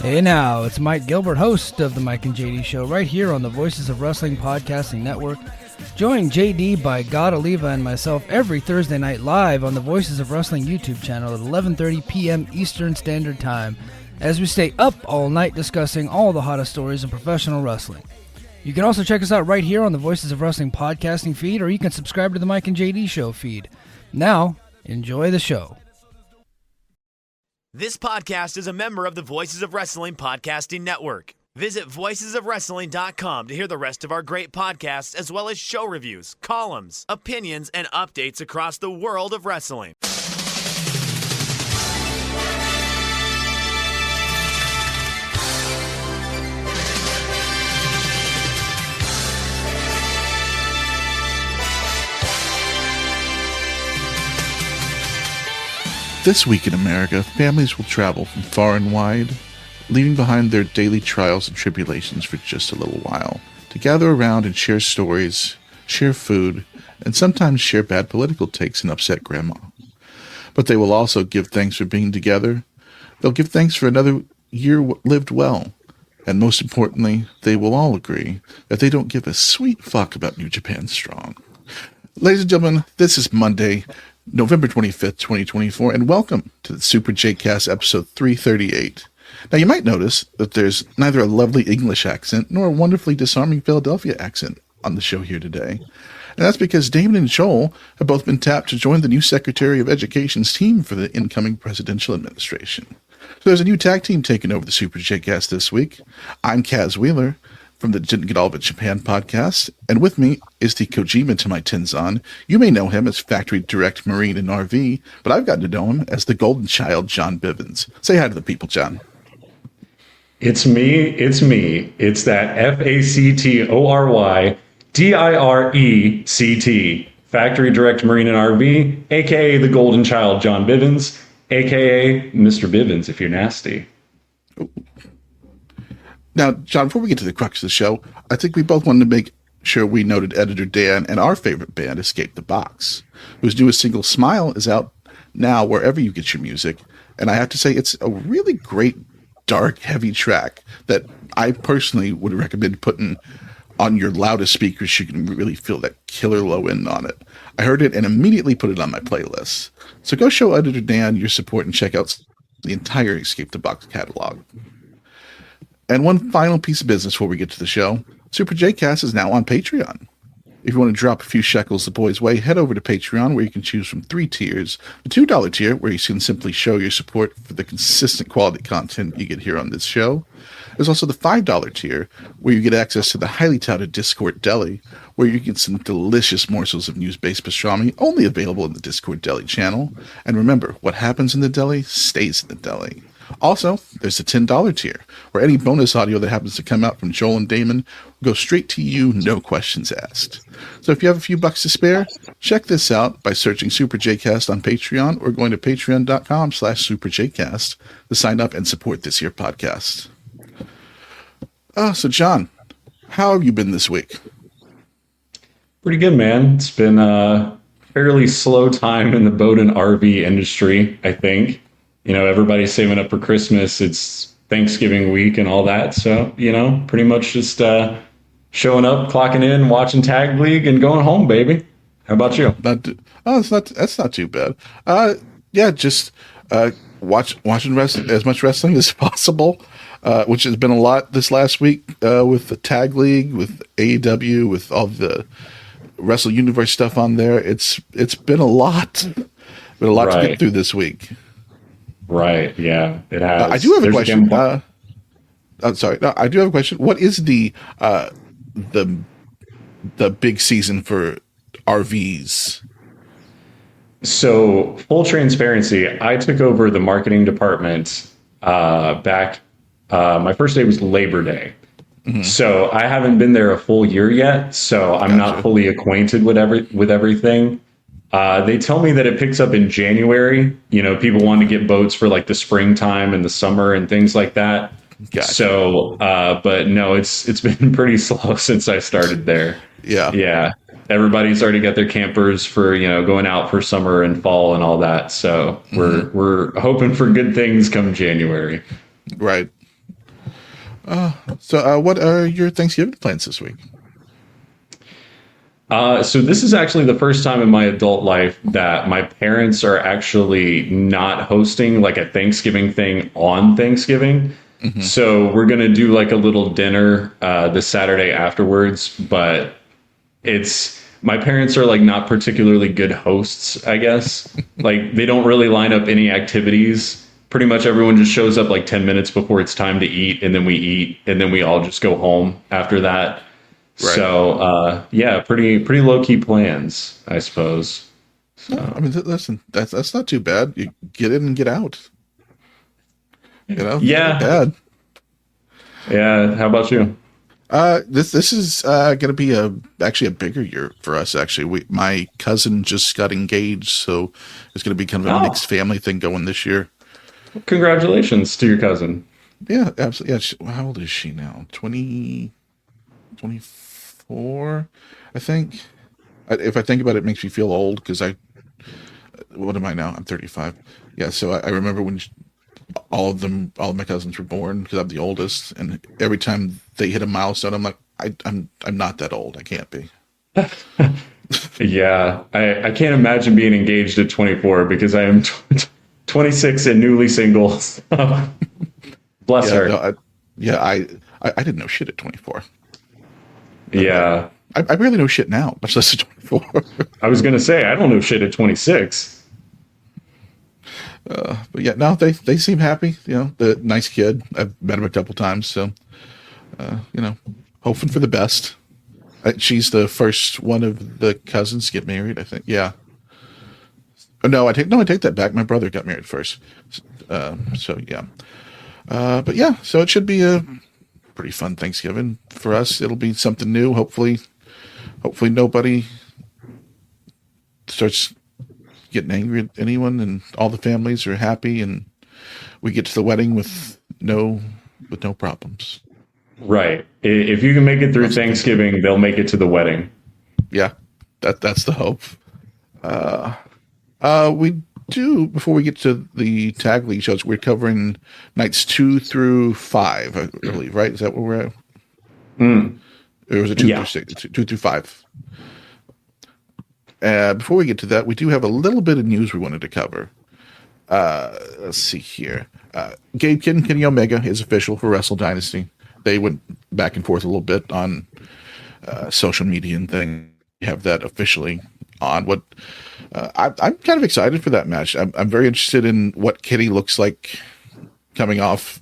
Hey now, it's Mike Gilbert, host of the Mike and JD Show, right here on the Voices of Wrestling Podcasting Network. Join JD by God Oliva and myself every Thursday night live on the Voices of Wrestling YouTube channel at 11:30 p.m. Eastern Standard Time, as we stay up all night discussing all the hottest stories in professional wrestling. You can also check us out right here on the Voices of Wrestling Podcasting feed, or you can subscribe to the Mike and JD Show feed. Now, enjoy the show. This podcast is a member of the Voices of Wrestling Podcasting Network. Visit voicesofwrestling.com to hear the rest of our great podcasts, as well as show reviews, columns, opinions, and updates across the world of wrestling. This week in America, families will travel from far and wide, leaving behind their daily trials and tribulations for just a little while, to gather around and share stories, share food, and sometimes share bad political takes and upset grandma. But they will also give thanks for being together. They'll give thanks for another year lived well. And most importantly, they will all agree that they don't give a sweet fuck about New Japan Strong. Ladies and gentlemen, this is Monday, November 25th, 2024, and welcome to the Super J-Cast episode 338. Now, you might notice that there's neither a lovely English accent nor a wonderfully disarming Philadelphia accent on the show here today. And that's because Damon and Joel have both been tapped to join the new Secretary of Education's team for the incoming presidential administration. So there's a new tag team taking over the Super J-Cast this week. I'm Kaz Wheeler from the Didn't Get All of It Japan podcast, and with me is the Kojima to my Tenzan. You may know him as Factory Direct Marine and RV, but I've gotten to know him as the Golden Child, John Bivens. Say hi to the people, John. It's me. It's that FACTORYDIRECT, Factory Direct Marine and RV, aka the Golden Child, John Bivens, aka Mr. Bivens, if you're nasty. Ooh. Now, John, before we get to the crux of the show, I think we both wanted to make sure we noted Editor Dan and our favorite band, Escape the Box, whose newest single, Smile, is out now wherever you get your music. And I have to say, it's a really great, dark, heavy track that I personally would recommend putting on your loudest speakers so you can really feel that killer low end on it. I heard it and immediately put it on my playlist. So go show Editor Dan your support and check out the entire Escape the Box catalog. And one final piece of business before we get to the show. Super J-Cast is now on Patreon. If you want to drop a few shekels the boys' way, head over to Patreon, where you can choose from 3 tiers. The $2 tier, where you can simply show your support for the consistent quality content you get here on this show. There's also the $5 tier, where you get access to the highly touted Discord Deli, where you get some delicious morsels of news-based pastrami, only available in the Discord Deli channel. And remember, what happens in the deli stays in the deli. Also, there's the $10 tier, where any bonus audio that happens to come out from Joel and Damon will go straight to you, no questions asked. So if you have a few bucks to spare, check this out by searching Super J-Cast on Patreon or going to patreon.com/superjcast to sign up and support this here podcast. So John, how have you been this week? Pretty good, man. It's been a fairly slow time in the boat and RV industry, I think. You know, everybody's saving up for Christmas. It's Thanksgiving week and all that. So, you know, pretty much just showing up, clocking in, watching Tag League, and going home, baby. How about you? That's not too bad. Just watching as much wrestling as possible, which has been a lot this last week with the Tag League, with AEW, with all the Wrestle Universe stuff on there. It's been a lot. Been a lot to get through this week. Right. Yeah, it has. I do have a question. I'm sorry. No, I do have a question. What is the big season for RVs? So, full transparency, I took over the marketing department back. My first day was Labor Day. Mm-hmm. So I haven't been there a full year yet. So I'm not fully acquainted with everything. They tell me that it picks up in January. You know, people want to get boats for like the springtime and the summer and things like that. Gotcha. So, but no, it's been pretty slow since I started there. Yeah. Yeah. everybody's already got their campers for, going out for summer and fall and all that. So we're hoping for good things come January. Right. So what are your Thanksgiving plans this week? So this is actually the first time in my adult life that my parents are actually not hosting like a Thanksgiving thing on Thanksgiving. So we're going to do like a little dinner the Saturday afterwards, but my parents are like not particularly good hosts, I guess. Like they don't really line up any activities. Pretty much everyone just shows up like 10 minutes before it's time to eat, and then we eat, and then we all just go home after that. Right. So, pretty low key plans, I suppose. So. I mean, listen, that's not too bad. You get in and get out. Yeah. Not bad. Yeah. How about you? This is going to be actually a bigger year for us. Actually, my cousin just got engaged, so it's going to be kind of a mixed family thing going this year. Congratulations to your cousin. Yeah, absolutely. Yeah, how old is she now? 24, I think. If I think about it, it makes me feel old because what am I now? I'm 35. Yeah, so I remember when all of my cousins were born because I'm the oldest, and every time they hit a milestone, I'm like, I'm not that old. I can't be. Yeah, I can't imagine being engaged at 24 because I am 26 and newly single. Bless her. No, I didn't know shit at 24. Yeah. I barely know shit now, much less at 24. I was going to say, I don't know shit at 26. But yeah, no, they seem happy. The nice kid. I've met him a couple times, so hoping for the best. She's the first one of the cousins to get married, I think. Yeah. Oh, I take that back. My brother got married first. So yeah. But yeah, so it should be a pretty fun Thanksgiving for us. It'll be something new. Hopefully nobody starts getting angry at anyone, and all the families are happy, and we get to the wedding with no problems. Right. If you can make it through Thanksgiving, they'll make it to the wedding. Yeah, that's the hope. We do, before we get to the tag league shows, we're covering nights 2 through 5, I believe, right? Is that where we're at? Or was it 2 through 6? 2 through 5. Before we get to that, we do have a little bit of news we wanted to cover. Let's see here. Gabe Kidd and Kenny Omega is official for Wrestle Dynasty. They went back and forth a little bit on social media and things. You have that officially on. I'm kind of excited for that match. I'm very interested in what Kenny looks like coming off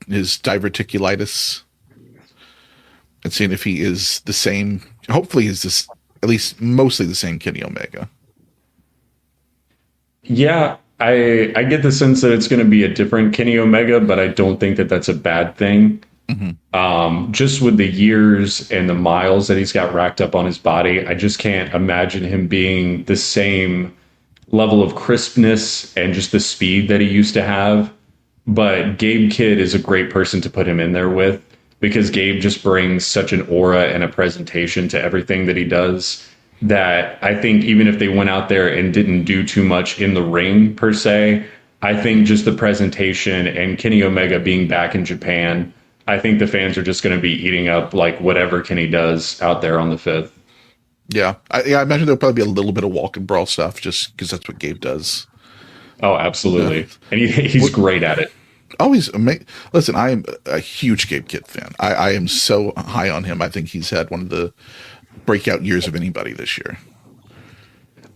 his diverticulitis, and seeing if he is the same. Hopefully, he's this at least mostly the same Kenny Omega. Yeah, I get the sense that it's going to be a different Kenny Omega, but I don't think that that's a bad thing. Just with the years and the miles that he's got racked up on his body, I just can't imagine him being the same level of crispness and just the speed that he used to have. But Gabe Kidd is a great person to put him in there with, because Gabe just brings such an aura and a presentation to everything that he does, that I think even if they went out there and didn't do too much in the ring per se, I think just the presentation and Kenny Omega being back in Japan, I think the fans are just going to be eating up like whatever Kenny does out there on the 5th. Yeah. I imagine there'll probably be a little bit of walk and brawl stuff, just because that's what Gabe does. Oh, absolutely. And he's great at it. Always amazing. Listen, I am a huge Gabe Kidd fan. I am so high on him. I think he's had one of the breakout years of anybody this year.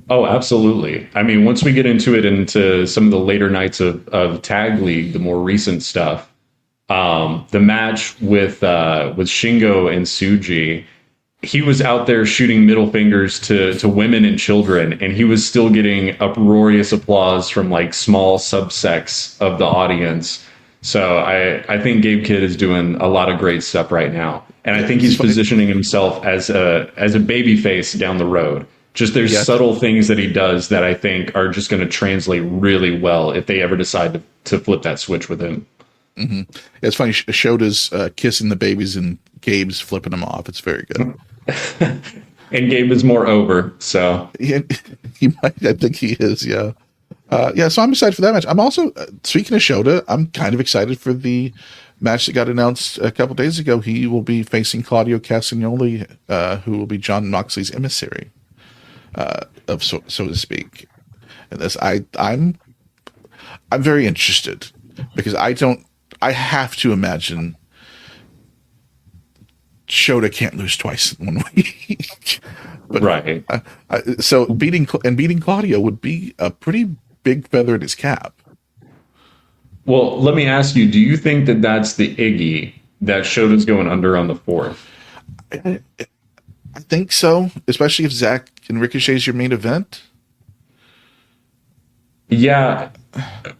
Oh, absolutely. I mean, once we get into some of the later nights of Tag League, the more recent stuff, the match with Shingo and Tsuji, he was out there shooting middle fingers to women and children, and he was still getting uproarious applause from like small subsects of the audience. So I think Gabe Kidd is doing a lot of great stuff right now, and I think he's positioning himself as a baby face down the road. Just there's subtle things that he does that I think are just going to translate really well if they ever decide to flip that switch with him. Mm-hmm. It's funny. Shoda's kissing the babies and Gabe's flipping them off. It's very good. And Gabe is more over, so he might. I think he is. Yeah. So I'm excited for that match. I'm also, speaking of Shota, I'm kind of excited for the match that got announced a couple days ago. He will be facing Claudio Castagnoli, who will be Jon Moxley's emissary, so to speak. And this, I'm very interested because I have to imagine Shota can't lose twice in 1 week. But, right. So beating Claudio would be a pretty big feather in his cap. Well, let me ask you, do you think that that's the Iggy that Shota's going under on the 4th? I think so, especially if Zach and Ricochet's your main event. Yeah,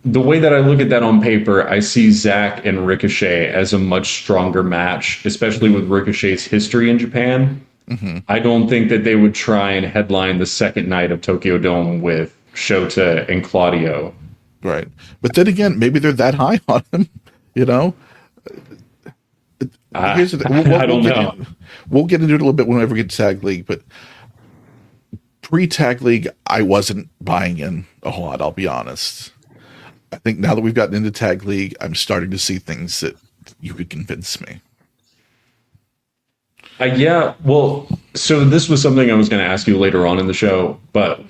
the way that I look at that on paper, I see Zach and Ricochet as a much stronger match, especially with Ricochet's history in Japan. Mm-hmm. I don't think that they would try and headline the second night of Tokyo Dome with Shota and Claudio. Right. But then again, maybe they're that high on him, you know? Here's the thing. I don't know. We'll get into it a little bit whenever we get to Tag League, but pre-Tag League, I wasn't buying in a whole lot, I'll be honest. I think now that we've gotten into Tag League, I'm starting to see things that you could convince me. Yeah, well, so this was something I was going to ask you later on in the show, but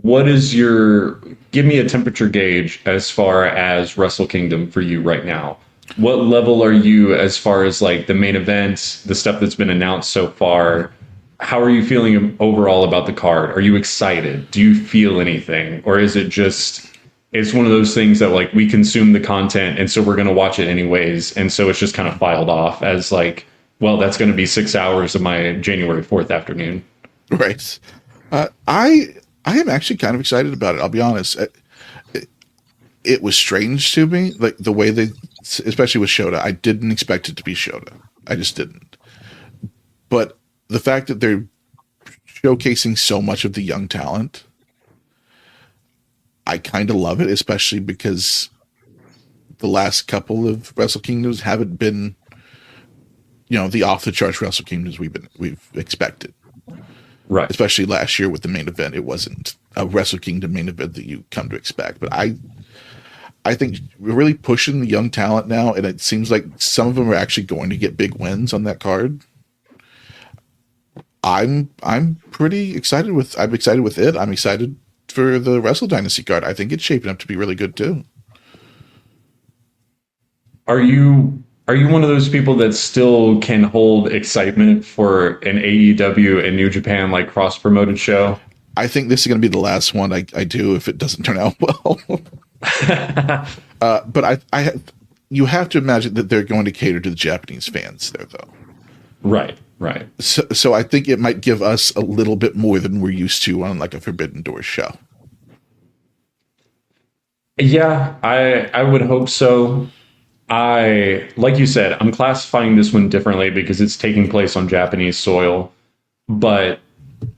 give me a temperature gauge as far as Wrestle Kingdom for you right now. What level are you as far as like the main events, the stuff that's been announced so far? How are you feeling overall about the card? Are you excited? Do you feel anything? Or is it just, it's one of those things that like we consume the content and so we're going to watch it anyways. And so it's just kind of filed off as like, well, that's going to be 6 hours of my January 4th afternoon. Right. I am actually kind of excited about it. I'll be honest. It was strange to me, like the way they, especially with Shota. I didn't expect it to be Shota. I just didn't. But the fact that they're showcasing so much of the young talent, I kind of love it, especially because the last couple of Wrestle Kingdoms haven't been, the off the charts Wrestle Kingdoms we've expected. Right. Especially last year with the main event, it wasn't a Wrestle Kingdom main event that you come to expect. But I think we're really pushing the young talent now, and it seems like some of them are actually going to get big wins on that card. I'm pretty excited with it. I'm excited for the Wrestle Dynasty card. I think it's shaping up to be really good too. Are you one of those people that still can hold excitement for an AEW and New Japan like cross-promoted show? I think this is going to be the last one I do if it doesn't turn out well. But you have to imagine that they're going to cater to the Japanese fans there, though. Right. So I think it might give us a little bit more than we're used to on like a Forbidden Door show. Yeah, I would hope so. Like you said, I'm classifying this one differently because it's taking place on Japanese soil, but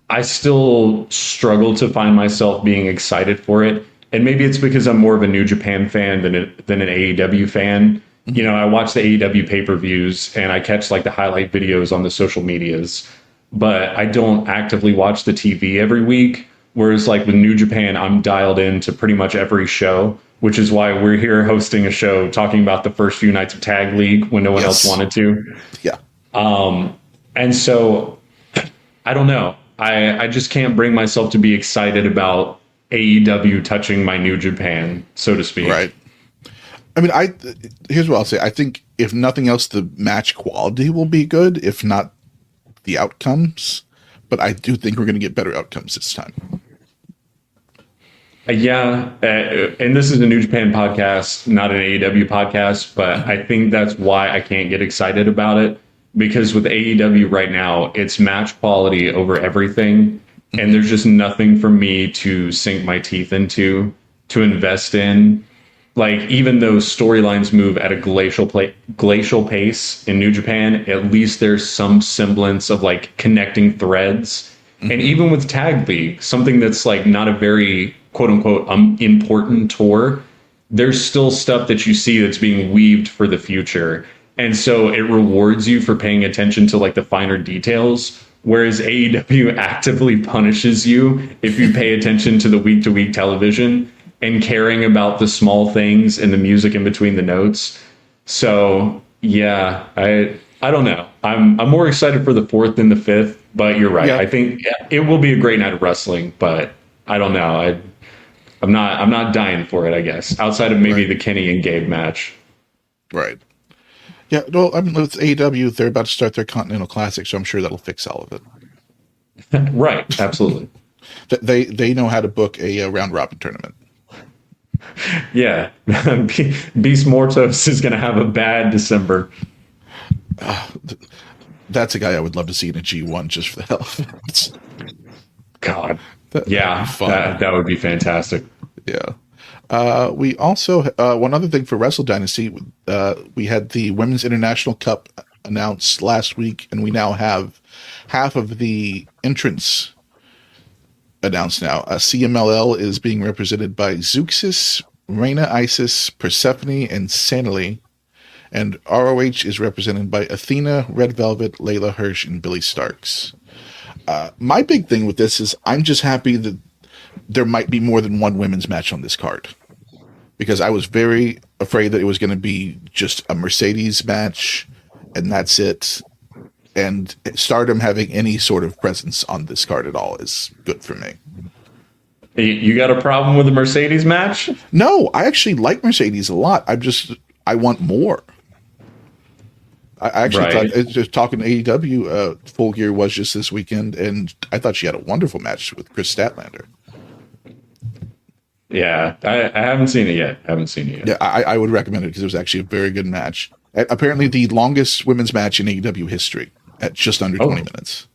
I still struggle to find myself being excited for it. And maybe it's because I'm more of a New Japan fan than an AEW fan. I watch the AEW pay-per-views and I catch like the highlight videos on the social medias, but I don't actively watch the TV every week. Whereas like with New Japan, I'm dialed into pretty much every show, which is why we're here hosting a show talking about the first few nights of Tag League when no one else wanted to. Yeah. And so I don't know. I just can't bring myself to be excited about AEW touching my New Japan, so to speak. Right. I mean, here's what I'll say. I think if nothing else, the match quality will be good, if not the outcomes. But I do think we're going to get better outcomes this time. Yeah, and this is a New Japan podcast, not an AEW podcast, but I think that's why I can't get excited about it. Because with AEW right now, it's match quality over everything. And there's just nothing for me to sink my teeth into, to invest in. Like, even though storylines move at a glacial pace in New Japan, at least there's some semblance of like connecting threads. Mm-hmm. And even with Tag League, something that's like not a very quote unquote important tour, there's still stuff that you see that's being weaved for the future. And so it rewards you for paying attention to like the finer details. whereas AEW actively punishes you if you pay attention to the week-to-week television and caring about the small things and the music in between the notes. So yeah, I don't know. I'm more excited for the 4th than the 5th, but you're right. Yeah. I think it will be a great night of wrestling, but I don't know. I'm not dying for it, I guess, outside of maybe the Kenny and Gabe match. Right. Yeah, well, I mean, with AEW, they're about to start their Continental Classic, so I'm sure that'll fix all of it. Right, absolutely. They know how to book a round robin tournament. Yeah, Beast Mortos is going to have a bad December. That's a guy I would love to see in a G1 just for the hell of it. God, That'd be fun. that would be fantastic. Yeah. We also, one other thing for Wrestle Dynasty, we had the Women's International Cup announced last week, and we now have half of the entrants announced now. CMLL is being represented by Zeuxis, Reina Isis, Persephone, and Sanily. And ROH is represented by Athena, Red Velvet, Layla Hirsch, and Billy Starks. My big thing with this is I'm just happy that there might be more than one women's match on this card, because I was very afraid that it was going to be just a Mercedes match and that's it. And Stardom having any sort of presence on this card at all is good for me. You got a problem with the Mercedes match? No, I actually like Mercedes a lot. I want more. I actually thought, just talking to AEW, Full Gear was just this weekend, and I thought she had a wonderful match with Chris Statlander. Yeah, I haven't seen it yet. Yeah, I would recommend it because it was actually a very good match. Apparently, the longest women's match in AEW history at just under 20 minutes.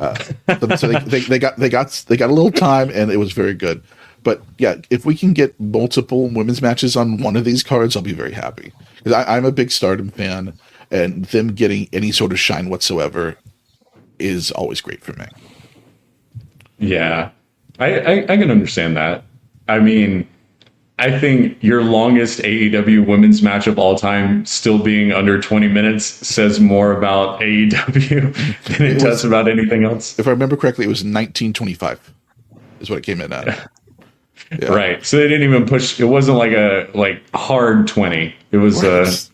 So they got a little time, and it was very good. But yeah, if we can get multiple women's matches on one of these cards, I'll be very happy, because I'm a big Stardom fan, and them getting any sort of shine whatsoever is always great for me. Yeah, I can understand that. I mean, I think your longest AEW women's match of all time still being under 20 minutes says more about AEW than it does about anything else. If I remember correctly, it was 1925 is what it came in at. Yeah. Right. So they didn't even push. It wasn't like a hard 20. It was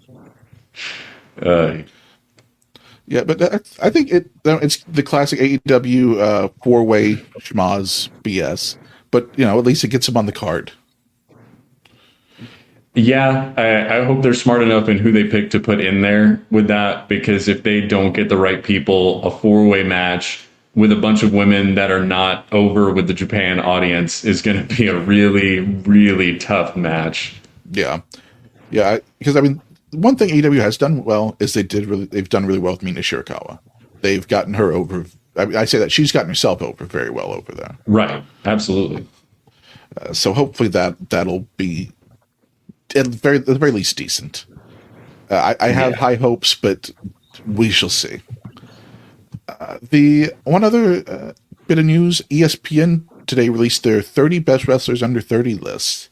yeah, but I think it's the classic AEW 4-way schmaz BS. But at least it gets them on the card. Yeah, I hope they're smart enough in who they pick to put in there with that, because if they don't get the right people, a 4-way match with a bunch of women that are not over with the Japan audience is going to be a really, really tough match. Yeah. Yeah, because I mean, one thing AEW has done well is they've done really well with Mina Shirakawa. They've gotten her over. I say that she's gotten herself over very well over there. Right. Absolutely. So hopefully that'll be at the very least decent. I have high hopes, but we shall see. The one other bit of news: ESPN today released their 30 best wrestlers under 30 list,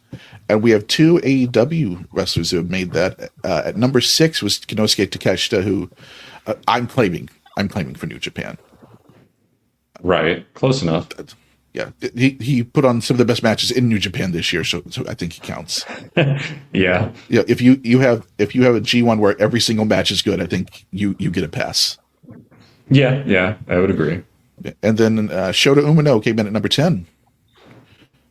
and we have 2 AEW wrestlers who have made that. At number 6 was Kinosuke Takeshita, who I'm claiming for New Japan. Right, close enough. Yeah, he put on some of the best matches in New Japan this year, so I think he counts. Yeah. Yeah, if you have a G1 where every single match is good, I think you get a pass. Yeah, I would agree. And then Shota Umino came in at number 10.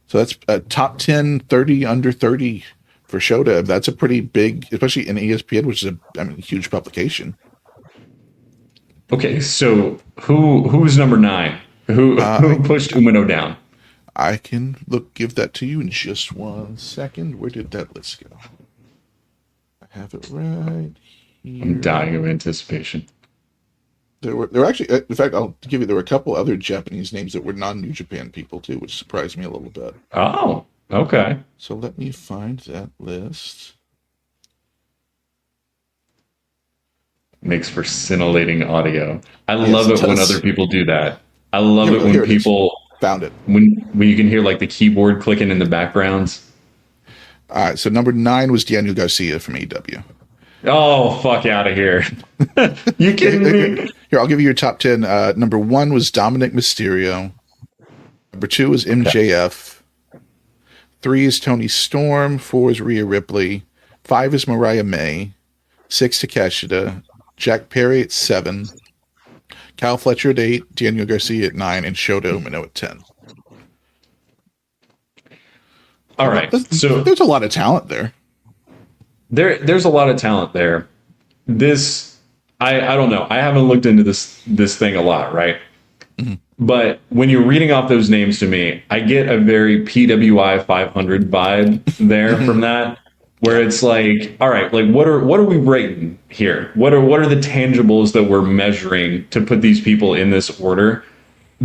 So that's a top 10, 30 under 30 for Shota. That's a pretty big, especially in ESPN, which is a huge publication. Okay, so who's number 9? Who pushed Umino down? I can give that to you in just 1 second. Where did that list go? I have it right here. I'm dying of anticipation. There were actually, in fact, I'll give you, there were a couple other Japanese names that were non-New Japan people too, which surprised me a little bit. Oh, okay. So let me find that list. Makes for scintillating audio. I love it when other people do that. I love it when people found it. When you can hear like the keyboard clicking in the backgrounds. All right, so number 9 was Daniel Garcia from AEW. Oh, fuck out of here. You kidding me? Here, I'll give you your top 10. Number 1 was Dominic Mysterio. Number 2 was MJF. 3 is Tony Storm. 4 is Rhea Ripley. 5 is Mariah May. 6 Takeshita. Jack Perry at 7. Kyle Fletcher at 8. Daniel Garcia at 9. And Shota Umino at 10. All right. So there's a lot of talent there. There's a lot of talent there. This, I don't know. I haven't looked into this thing a lot, right? Mm-hmm. But when you're reading off those names to me, I get a very PWI 500 vibe there from that, where it's like, all right, like what are we rating here? What are the tangibles that we're measuring to put these people in this order?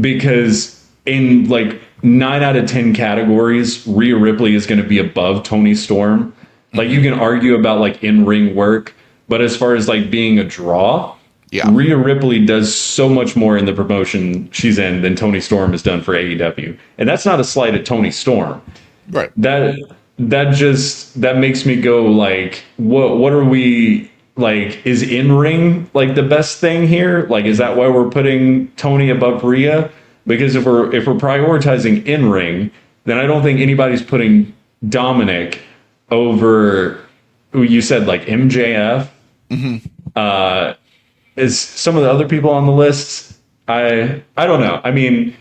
Because in like 9 out of 10 categories, Rhea Ripley is going to be above Tony Storm. Like you can argue about like in-ring work, but as far as like being a draw, Rhea Ripley does so much more in the promotion she's in than Tony Storm has done for AEW. And that's not a slight at Tony Storm. Right. That makes me go like, what are we like, is in-ring like the best thing here? Like, is that why we're putting Tony above Rhea? Because if we're prioritizing in-ring, then I don't think anybody's putting Dominic over who you said like MJF. Mm-hmm. Is some of the other people on the list? I don't know. I mean,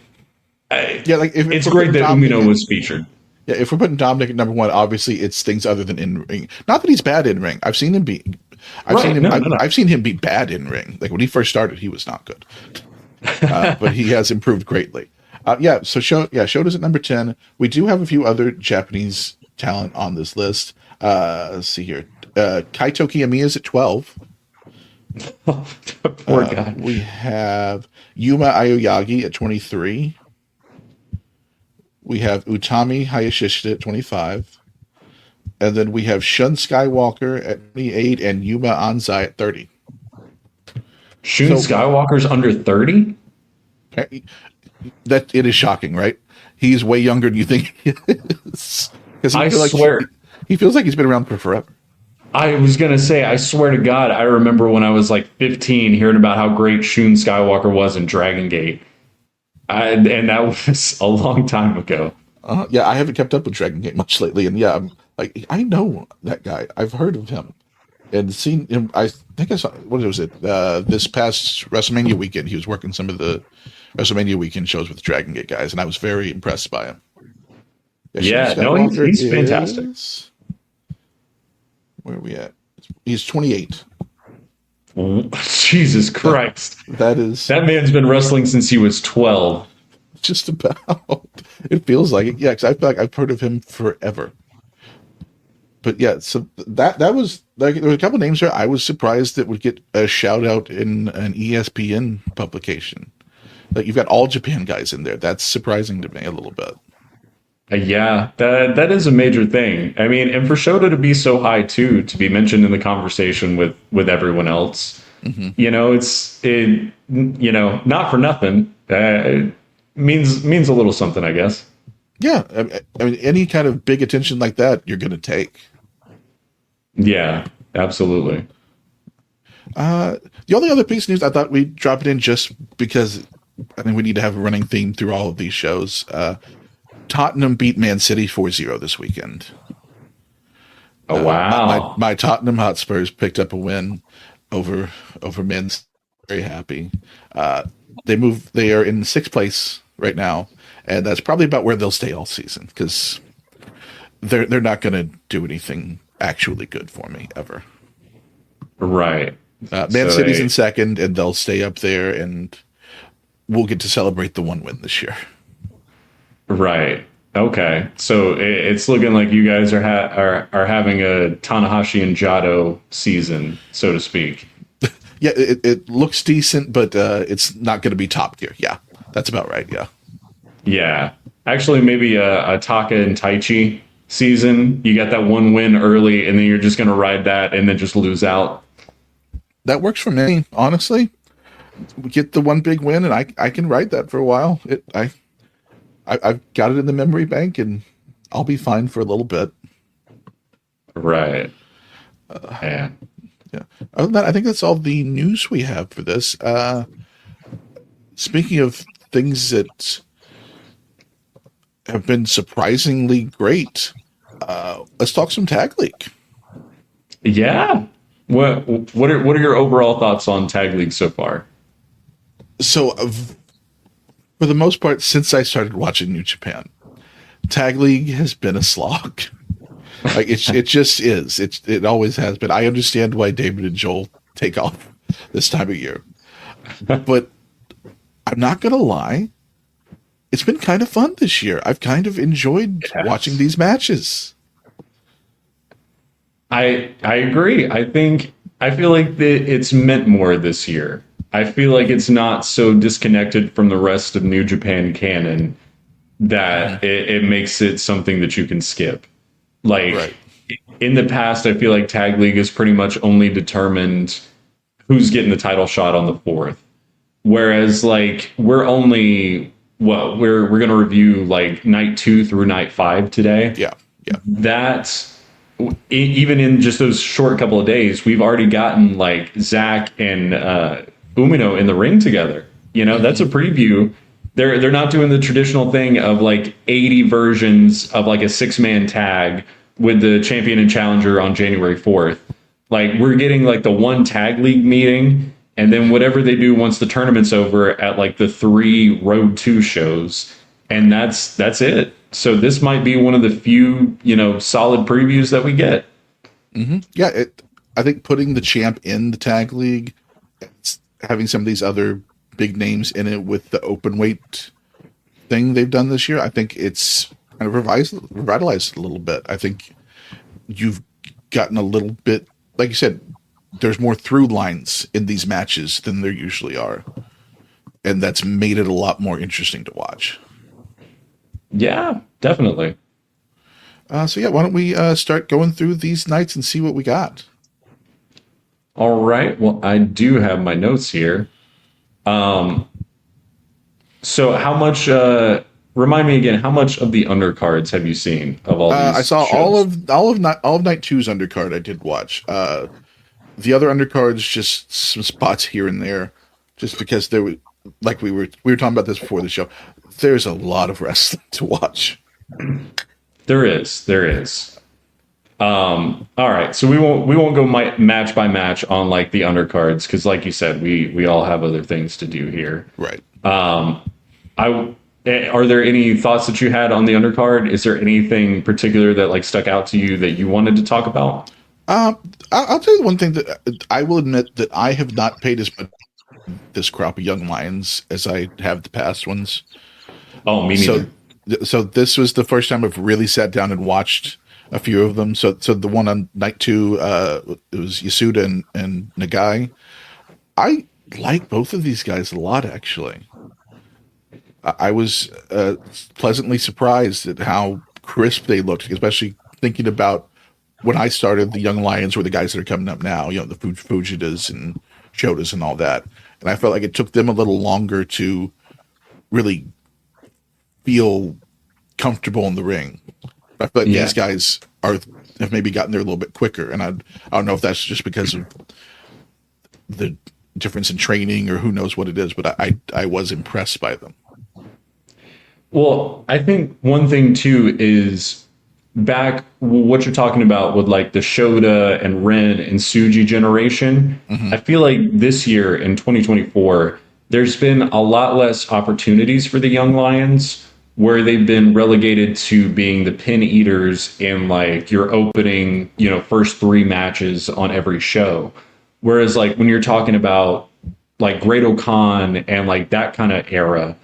like it's great that Umino was featured. Yeah, if we're putting Dominic at number 1, obviously it's things other than in ring. Not that he's bad in ring. I've seen him be bad in ring. Like when he first started, he was not good, but he has improved greatly. So Shota's at number 10. We do have a few other Japanese talent on this list. Let's see here. Kaito Kiyomiya's at 12. Poor guy. We have Yuma Aoyagi at 23. We have Utami Hayashishita at 25. And then we have Shun Skywalker at 28 and Yuma Anzai at 30. Shun Skywalker's under 30? That it is shocking, right? He's way younger than you think he is. I swear. He feels like he's been around for forever. I was going to say, I swear to God, I remember when I was like 15 hearing about how great Shun Skywalker was in Dragon Gate. And that was a long time ago. I haven't kept up with Dragon Gate much lately. And I'm like, I know that guy. I've heard of him and seen him. I think I saw, what was it? This past WrestleMania weekend, he was working some of the WrestleMania weekend shows with the Dragon Gate guys. And I was very impressed by him. He's fantastic. Where are we at? He's 28. Jesus Christ. That man's been wrestling since he was 12. Just about. It feels like it. Yeah, because I feel like I've heard of him forever. But yeah, so that was like there were a couple names there I was surprised that would get a shout out in an ESPN publication. Like you've got all Japan guys in there. That's surprising to me a little bit. Yeah, that is a major thing. I mean, and for Shota to be so high too, to be mentioned in the conversation with everyone else, mm-hmm. Not for nothing. It means a little something, I guess. Yeah, I mean, any kind of big attention like that, you're going to take. Yeah, absolutely. The only other piece of news I thought we'd drop it in just because I think we need to have a running theme through all of these shows. Tottenham beat Man City 4-0 this weekend. Oh, wow. My Tottenham Hotspurs picked up a win over Man City. Very happy. They are in 6th place right now, and that's probably about where they'll stay all season because they're not going to do anything actually good for me ever. Right. Man City's in 2nd, and they'll stay up there, and we'll get to celebrate the one win this year. Right. Okay. So it's looking like you guys are having a Tanahashi and Jado season, so to speak. Yeah, it looks decent, but it's not going to be top tier. Yeah, that's about right. Yeah. Yeah. Actually, maybe a Taka and Taichi season. You got that one win early, and then you're just going to ride that and then just lose out. That works for me, honestly. We get the one big win, and I can ride that for a while. I've got it in the memory bank, and I'll be fine for a little bit. Right. Yeah. Other than that, I think that's all the news we have for this. speaking of things that have been surprisingly great, let's talk some Tag League. Yeah. What are your overall thoughts on Tag League so far? So, for the most part, since I started watching New Japan, Tag League has been a slog. Like it just is. It always has been. I understand why Damon and Joel take off this time of year, but I'm not gonna lie. It's been kind of fun this year. I've kind of enjoyed watching these matches. I agree. I feel like it's meant more this year. I feel like it's not so disconnected from the rest of New Japan canon that it makes it something that you can skip. Like in the past, I feel like Tag League is pretty much only determined who's getting the title shot on the 4th. Whereas like we're going to review like night 2 through night 5 today. Yeah. That's even in just those short couple of days, we've already gotten like Zach and Umino in the ring together. You know, that's a preview. They're not doing the traditional thing of like 80 versions of like a 6-man tag with the champion and challenger on January 4th. Like we're getting like the one Tag League meeting, and then whatever they do once the tournament's over at like the 3 Road 2 shows, and that's it. So this might be one of the few, solid previews that we get. Mm-hmm. Yeah, I think putting the champ in the Tag League, having some of these other big names in it with the open weight thing they've done this year, I think it's kind of revitalized it a little bit. I think you've gotten a little bit, like you said, there's more through lines in these matches than there usually are. And that's made it a lot more interesting to watch. Yeah, definitely. So why don't we start going through these nights and see what we got? All right. Well, I do have my notes here. So how much, remind me again, how much of the undercards have you seen of all these I saw shows? all of night 2's undercard I did watch. The other undercards, just some spots here and there, just because there were, like we were talking about this before the show, there's a lot of wrestling to watch. There is. All right, so we won't go match by match on like the undercards because, like you said, we all have other things to do here. Right. Are there any thoughts that you had on the undercard? Is there anything particular that like stuck out to you that you wanted to talk about? I'll tell you one thing that I will admit that I have not paid as much this crop of Young Lions as I have the past ones. Oh, me neither. So this was the first time I've really sat down and watched a few of them. So the one on night 2, it was Yasuda and Nagai. I like both of these guys a lot, actually. I was pleasantly surprised at how crisp they looked, especially thinking about when I started, the Young Lions were the guys that are coming up now, the Fujidas and Shotas and all that. And I felt like it took them a little longer to really feel comfortable in the ring. I feel like these guys have maybe gotten there a little bit quicker. And I don't know if that's just because of the difference in training or who knows what it is, but I was impressed by them. Well, I think one thing too is back what you're talking about with like the Shota and Ren and Suji generation. Mm-hmm. I feel like this year in 2024, there's been a lot less opportunities for the Young Lions where they've been relegated to being the pin eaters in like your opening, first 3 matches on every show. Whereas like when you're talking about like Great-O-Khan and like that kind of era,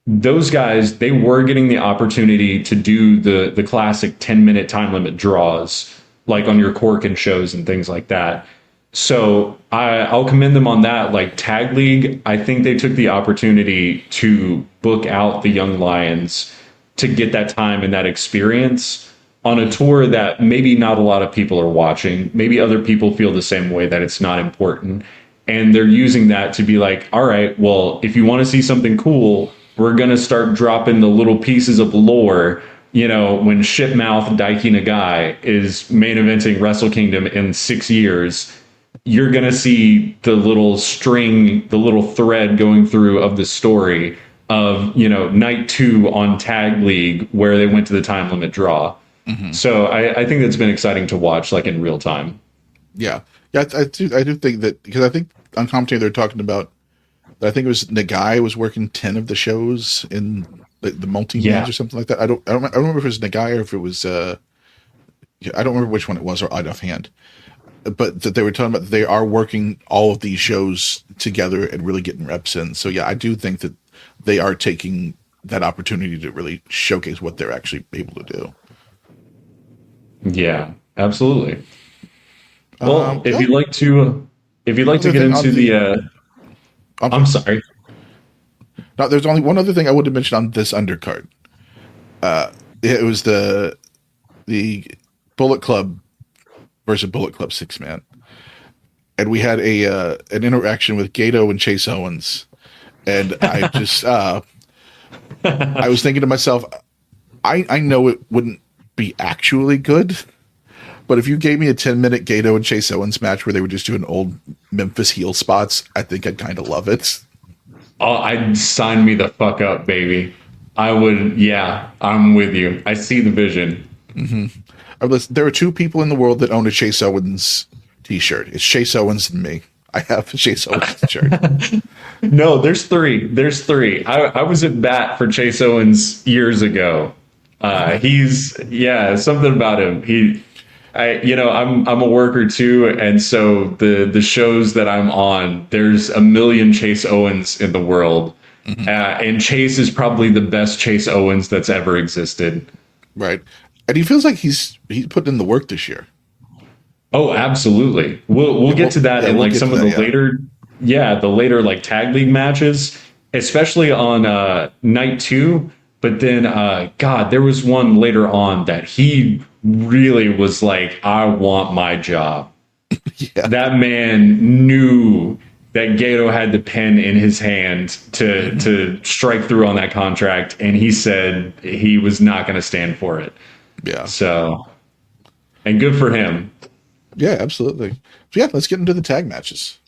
those guys, they were getting the opportunity to do the classic 10-minute time limit draws, like on your Corkin shows and things like that. So I'll commend them on that. Like Tag League, I think they took the opportunity to book out the Young Lions to get that time and that experience on a tour that maybe not a lot of people are watching. Maybe other people feel the same way, that it's not important. And they're using that to be like, all right, well, if you want to see something cool, we're going to start dropping the little pieces of lore, when Shipmouth Daiki Nagai is main eventing Wrestle Kingdom in 6 years. you're going to see the little string, the little thread going through of the story of, night 2 on Tag League where they went to the time limit draw. So I think that's been exciting to watch, like in real time. Yeah. Yeah, I do think that, because I think on commentary they're talking about, I think it was Nagai was working 10 of the shows in the multi-mans or something like that. I don't remember if it was Nagai or if it was, I don't remember which one it was or out of hand. But that they were talking about, they are working all of these shows together and really getting reps in. So yeah, I do think that they are taking that opportunity to really showcase what they're actually able to do. Yeah, absolutely. Well, if you'd like to get into I'm sorry. No, there's only one other thing I would have mentioned on this undercard. It was the Bullet Club versus Bullet Club 6-man, and we had an interaction with Gato and Chase Owens, and I just I was thinking to myself, I know it wouldn't be actually good, but if you gave me a 10-minute Gato and Chase Owens match where they were just doing old Memphis heel spots, I think I'd kind of love it. Oh, I'd sign me the fuck up, baby. I would. Yeah, I'm with you. I see the vision. There are 2 people in the world that own a Chase Owens t-shirt. It's Chase Owens and me. I have a Chase Owens shirt. No, there's 3. There's 3. I was at bat for Chase Owens years ago. He's something about him. I'm a worker too, and so the shows that I'm on, there's a million Chase Owens in the world, and Chase is probably the best Chase Owens that's ever existed. Right, and he feels like he's put in the work this year. Oh, absolutely. We'll get to that in some of the later like tag league matches, especially on night 2. But then, God, there was one later on that he really was like, I want my job. Yeah. That man knew that Gato had the pen in his hand to strike through on that contract, and he said he was not going to stand for it. Yeah. So, and good for him. Yeah, absolutely. So yeah, let's get into the tag matches.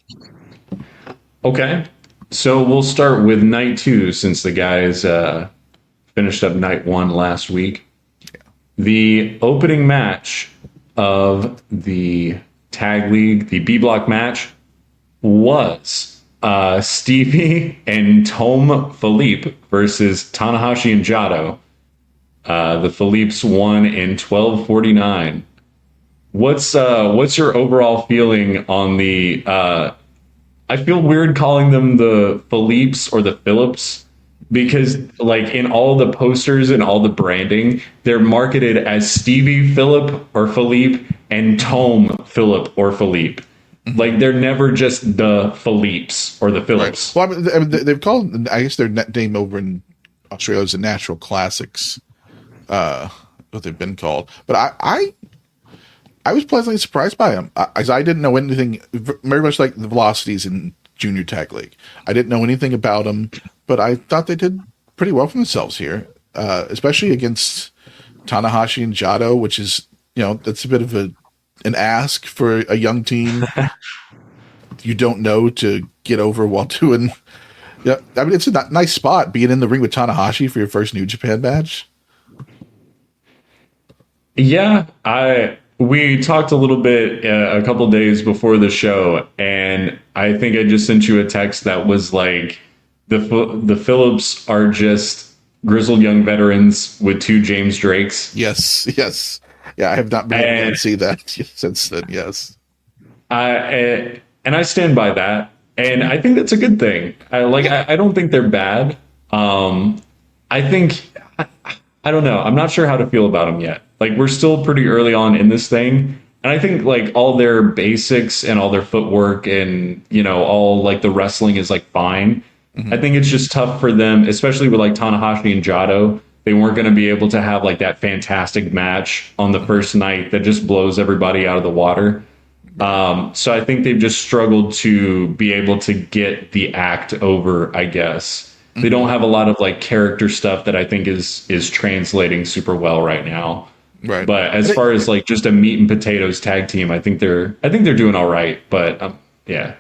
Okay. So we'll start with night 2 since the guys finished up night 1 last week. Yeah. The opening match of the tag league, the B block match, was Stevie and Tom Philippe versus Tanahashi and Jado. The Philippes won in 12:49. What's your overall feeling on the? I feel weird calling them the Philippes or the Phillips, because like in all the posters and all the branding, they're marketed as Stevie Phillip or Philippe and Tom Phillip or Philippe. Like they're never just the Philippes or the Phillips. Right. Well, I mean, they've called, I guess their name over in Australia is the Natural Classics. What they've been called, but I was pleasantly surprised by them. I didn't know anything, very much like the Velocities in Junior Tag League. I didn't know anything about them, but I thought they did pretty well for themselves here, especially against Tanahashi and Jado, which is, that's a bit of an ask for a young team you don't know to get over while doing. Yeah, I mean, it's a nice spot being in the ring with Tanahashi for your first New Japan match. Yeah, we talked a little bit a couple days before the show, and I think I just sent you a text that was like, the Phillips are just grizzled young veterans with 2 James Drakes. Yes. Yeah, I have not been able to see that since then, yes. And I stand by that, and I think that's a good thing. I don't think they're bad. I think, I don't know. I'm not sure how to feel about them yet. Like, we're still pretty early on in this thing. And I think, like, all their basics and all their footwork and, all, like, the wrestling is, like, fine. Mm-hmm. I think it's just tough for them, especially with, like, Tanahashi and Jado. They weren't going to be able to have, like, that fantastic match on the first night that just blows everybody out of the water. So I think they've just struggled to be able to get the act over, I guess. They don't have a lot of like character stuff that I think is translating super well right now. Right. But as far as like just a meat and potatoes tag team, I think they're doing all right. But yeah.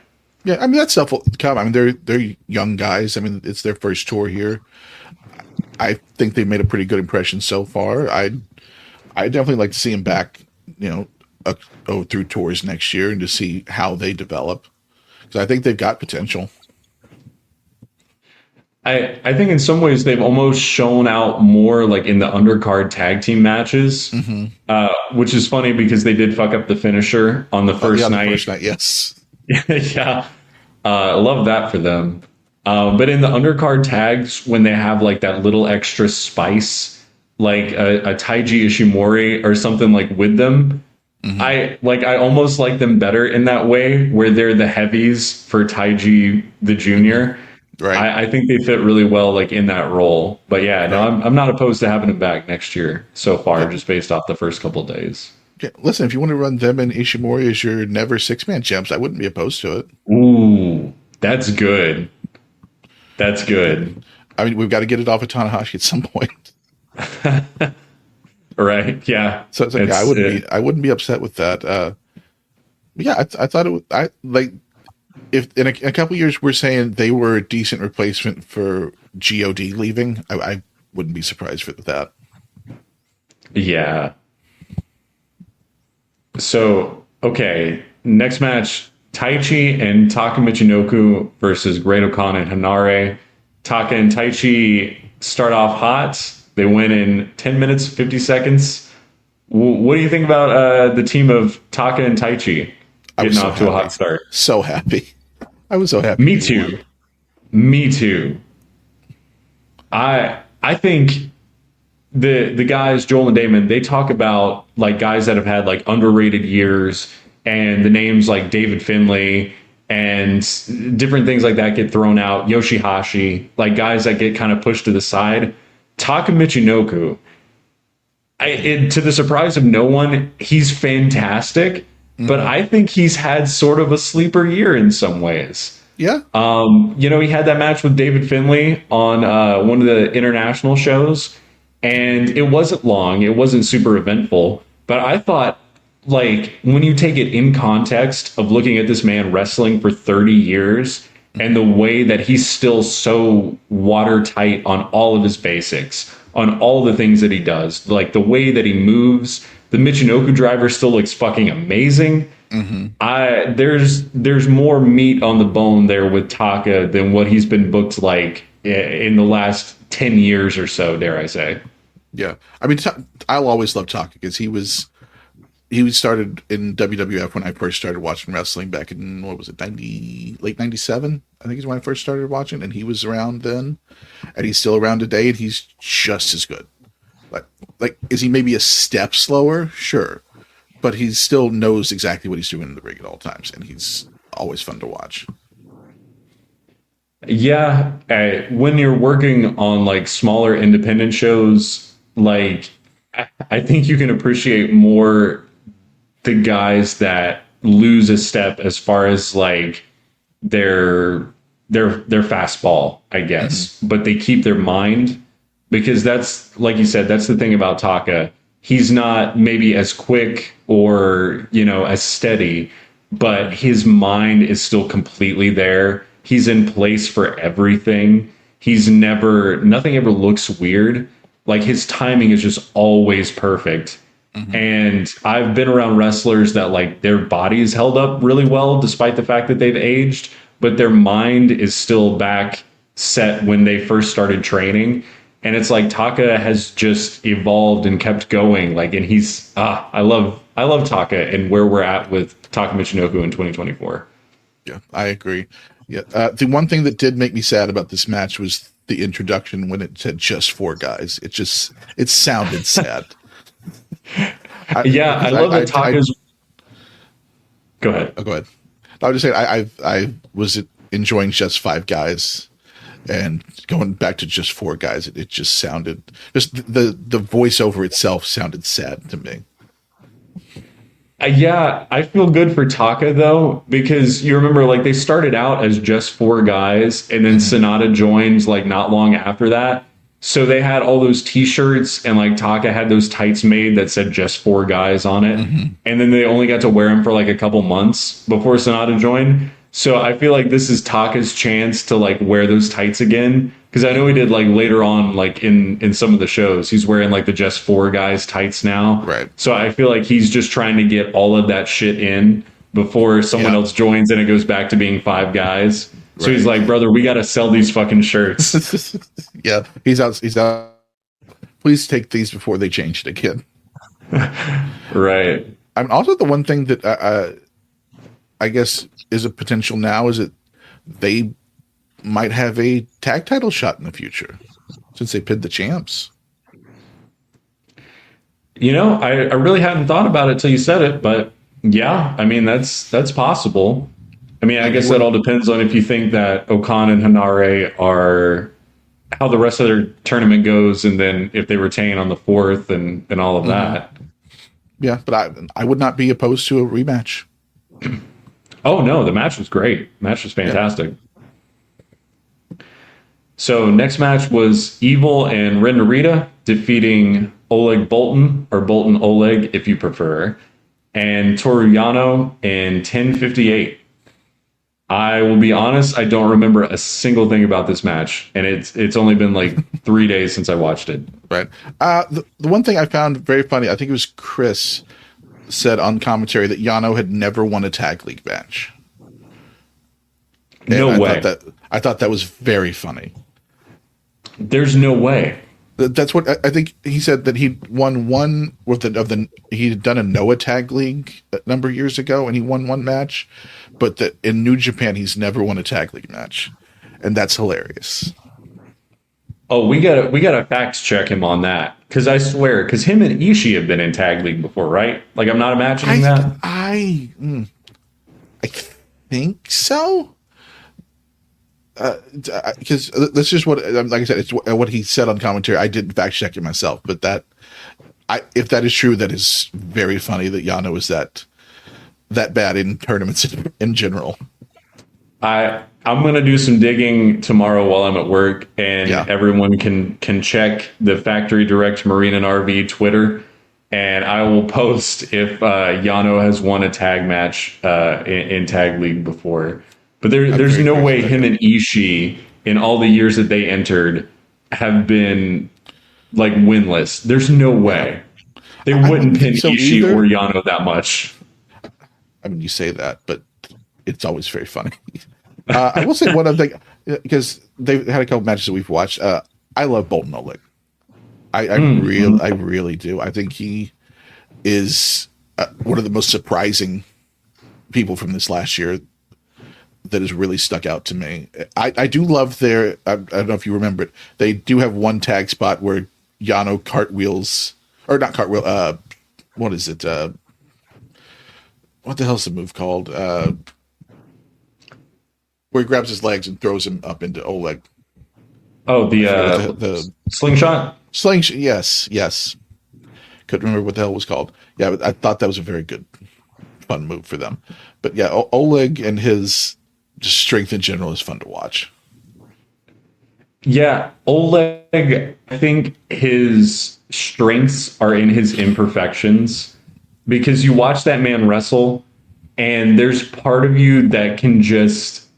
Yeah, I mean that's stuff will come. I mean they're young guys. I mean it's their first tour here. I think they made a pretty good impression so far. I definitely like to see them back, through tours next year and to see how they develop because I think they've got potential. I think in some ways they've almost shown out more like in the undercard tag team matches, which is funny because they did fuck up the finisher on the first night. The first night, yes. Yeah. I love that for them. But in the undercard tags, when they have like that little extra spice, like a Taiji Ishimori or something like with them, I almost like them better in that way where they're the heavies for Taiji the Junior. Right. I think they fit really well like in that role. But yeah, no, I'm not opposed to having them back next year so far, just based off the first couple of days. Yeah, listen, if you want to run them and Ishimori as your never 6-man champs, I wouldn't be opposed to it. Ooh, that's good. That's good. I mean, we've got to get it off of Tanahashi at some point. Right. Yeah. So it's like, I wouldn't be upset with that. Yeah, I thought it was, if in a couple of years we're saying they were a decent replacement for God leaving, I wouldn't be surprised with that. Yeah. So, okay, next match, Taichi and Taka Michinoku versus Great Okan and Hanare. Taka and Taichi start off hot. They win in 10 minutes, 50 seconds. What do you think about the team of Taka and Taichi getting off to a hot start? So happy. I was so happy. Me too. Me too. I think the guys, Joel and Damon, they talk about like guys that have had like underrated years and the names like David Finlay and different things like that get thrown out. Yoshihashi, like guys that get kind of pushed to the side. Taka Michinoku, to the surprise of no one, he's fantastic, but I think he's had sort of a sleeper year in some ways. Yeah. He had that match with David Finlay on one of the international shows, and it wasn't long. It wasn't super eventful, but I thought, like, when you take it in context of looking at this man wrestling for 30 years and the way that he's still so watertight on all of his basics, on all the things that he does, like the way that he moves, the Michinoku driver still looks fucking amazing. There's more meat on the bone there with Taka than what he's been booked like in the last 10 years or so, dare I say. Yeah. I mean, I'll always love Taka because he started in WWF when I first started watching wrestling back in, what was it, late 97, I think is when I first started watching, and he was around then, and he's still around today, and he's just as good. Like, is he maybe a step slower? Sure. But he still knows exactly what he's doing in the ring at all times, and he's always fun to watch. Yeah, when you're working on like smaller independent shows, like I think you can appreciate more the guys that lose a step as far as like their fastball, I guess, but they keep their mind, because that's, like you said, that's the thing about Taka. He's not maybe as quick or, as steady, but his mind is still completely there. He's in place for everything. Nothing ever looks weird. Like, his timing is just always perfect. And I've been around wrestlers that like their bodies held up really well despite the fact that they've aged, but their mind is still back set when they first started training. And it's like Taka has just evolved and kept going. Like, and he's I love Taka and where we're at with Taka Michinoku in 2024. Yeah, I agree. Yeah, the one thing that did make me sad about this match was the introduction when it said just 4 guys. It sounded sad. I love that Taka's. Go ahead. Go ahead. I was just saying I was enjoying just 5 guys, and going back to just 4 guys, it just sounded, just the voiceover itself sounded sad to me. Yeah, I feel good for Taka though, because you remember like they started out as just 4 guys, and then Sonata joins like not long after that. So they had all those t-shirts, and like Taka had those tights made that said just 4 guys on it. And then they only got to wear them for like a couple months before Sonata joined. So I feel like this is Taka's chance to like wear those tights again. Because I know he did like later on, like in some of the shows, he's wearing like the just 4 guys tights now. Right. So I feel like he's just trying to get all of that shit in before someone else joins and it goes back to being 5 guys. So he's like, brother, we got to sell these fucking shirts. Yeah, he's out. Please take these before they change it again. Right. I mean, also the one thing that I guess is a potential now is that they might have a tag title shot in the future since they pinned the champs. You know, I really hadn't thought about it till you said it, but yeah, I mean, that's possible. I mean, I guess that all depends on if you think that Okan and Hanare are how the rest of their tournament goes, and then if they retain on the 4th and all of that. Yeah, but I would not be opposed to a rematch. Oh no, the match was great. The match was fantastic. Yeah. So next match was Evil and Ren Narita defeating Oleg Boltin, or Boltin Oleg if you prefer, and Toru Yano in 10:58. I will be honest, I don't remember a single thing about this match, and it's only been like 3 days since I watched it. Right. The one thing I found very funny, I think it was Chris said on commentary that Yano had never won a tag league match. No way. I thought that was very funny. There's no way. That's what I think he said, that he won one he had done a Noah tag league a number of years ago and he won one match, but that in New Japan he's never won a tag league match, and that's hilarious. Oh, we gotta fact check him on that, because I swear, because him and Ishii have been in tag league before, right? Like, I'm not imagining that. I think so. Because that's just what, like I said, it's what he said on commentary. I didn't fact check it myself, but if that is true, that is very funny that Yano is that bad in tournaments in general. I'm gonna do some digging tomorrow while I'm at work, and everyone can check the Factory Direct Marine and RV Twitter, and I will post if Yano has won a tag match in tag league before. But there's no way him and Ishii, in all the years that they entered, have been like winless. There's no way. They wouldn't pin Ishii or Yano that much. I mean, you say that, but it's always very funny. I will say one other thing, because they've had a couple matches that we've watched. I love Boltin Oleg. I really do. I think he is one of the most surprising people from this last year that has really stuck out to me. I do love I don't know if you remember it, they do have one tag spot where Yano cartwheels, or not cartwheel, what is it? What the hell's the move called? Where he grabs his legs and throws him up into Oleg. Oh, the slingshot? Slingshot, yes. Couldn't remember what the hell it was called. Yeah, but I thought that was a very good, fun move for them. But yeah, Oleg and his just strength in general is fun to watch. Yeah, Oleg, I think his strengths are in his imperfections, because you watch that man wrestle and there's part of you that can just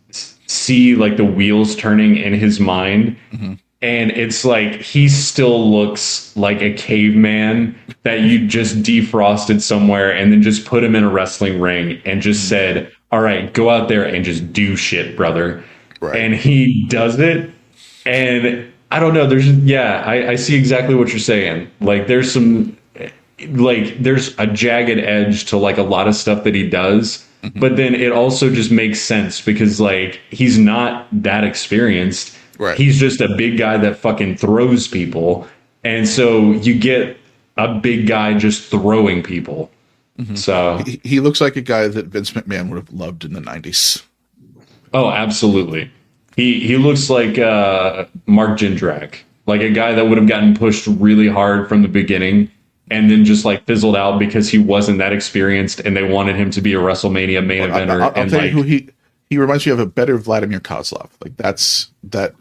see like the wheels turning in his mind. Mm-hmm. And it's like he still looks like a caveman that you just defrosted somewhere and then just put him in a wrestling ring and just said, all right, go out there and just do shit, brother. Right. And he does it. And I don't know. I see exactly what you're saying. Like there's a jagged edge to like a lot of stuff that he does. Mm-hmm. But then it also just makes sense because like he's not that experienced. Right. He's just a big guy that fucking throws people. And so you get a big guy just throwing people. Mm-hmm. So he looks like a guy that Vince McMahon would have loved in the 90s. Oh, absolutely. He looks like Mark Jindrak, like a guy that would have gotten pushed really hard from the beginning and then just like fizzled out because he wasn't that experienced and they wanted him to be a WrestleMania main eventer. I'll tell you who he reminds me of, a better Vladimir Kozlov. Like that's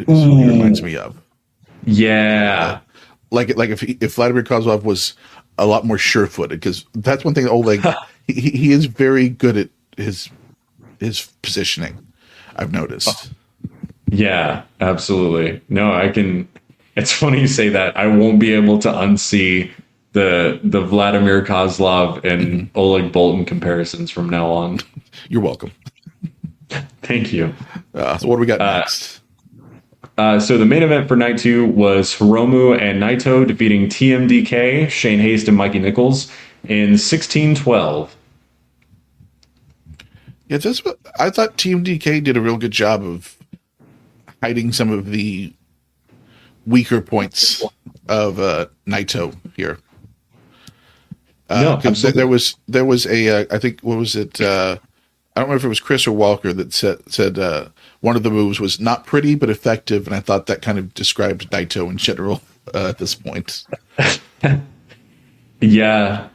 who he reminds me of. Yeah. Like if Vladimir Kozlov was a lot more sure-footed, because that's one thing Oleg he is very good at his positioning. I've noticed. Yeah, absolutely. No, I can. It's funny you say that. I won't be able to unsee the Vladimir Kozlov and Oleg Boltin comparisons from now on. You're welcome. Thank you. So what do we got next? So the main event for night 2 was Hiromu and Naito defeating TMDK, Shane Haste and Mikey Nichols in 16-12. Yeah, I thought Team DK did a real good job of hiding some of the weaker points of Naito here. No, there was a I think, what was it? I don't remember if it was Chris or Walker that said one of the moves was not pretty but effective, and I thought that kind of described Naito in general at this point. Yeah.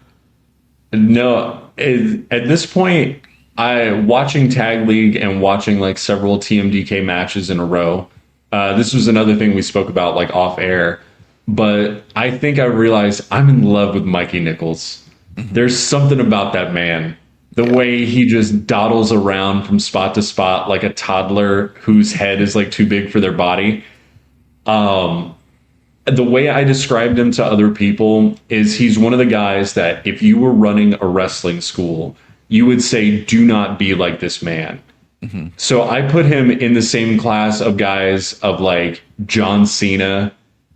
No, at this point, watching Tag League and watching like several TMDK matches in a row. This was another thing we spoke about like off air, but I think I realized I'm in love with Mikey Nichols. There's something about that man. The way he just dawdles around from spot to spot like a toddler whose head is like too big for their body. The way I described him to other people is he's one of the guys that if you were running a wrestling school, you would say, do not be like this man. So I put him in the same class of guys of like John Cena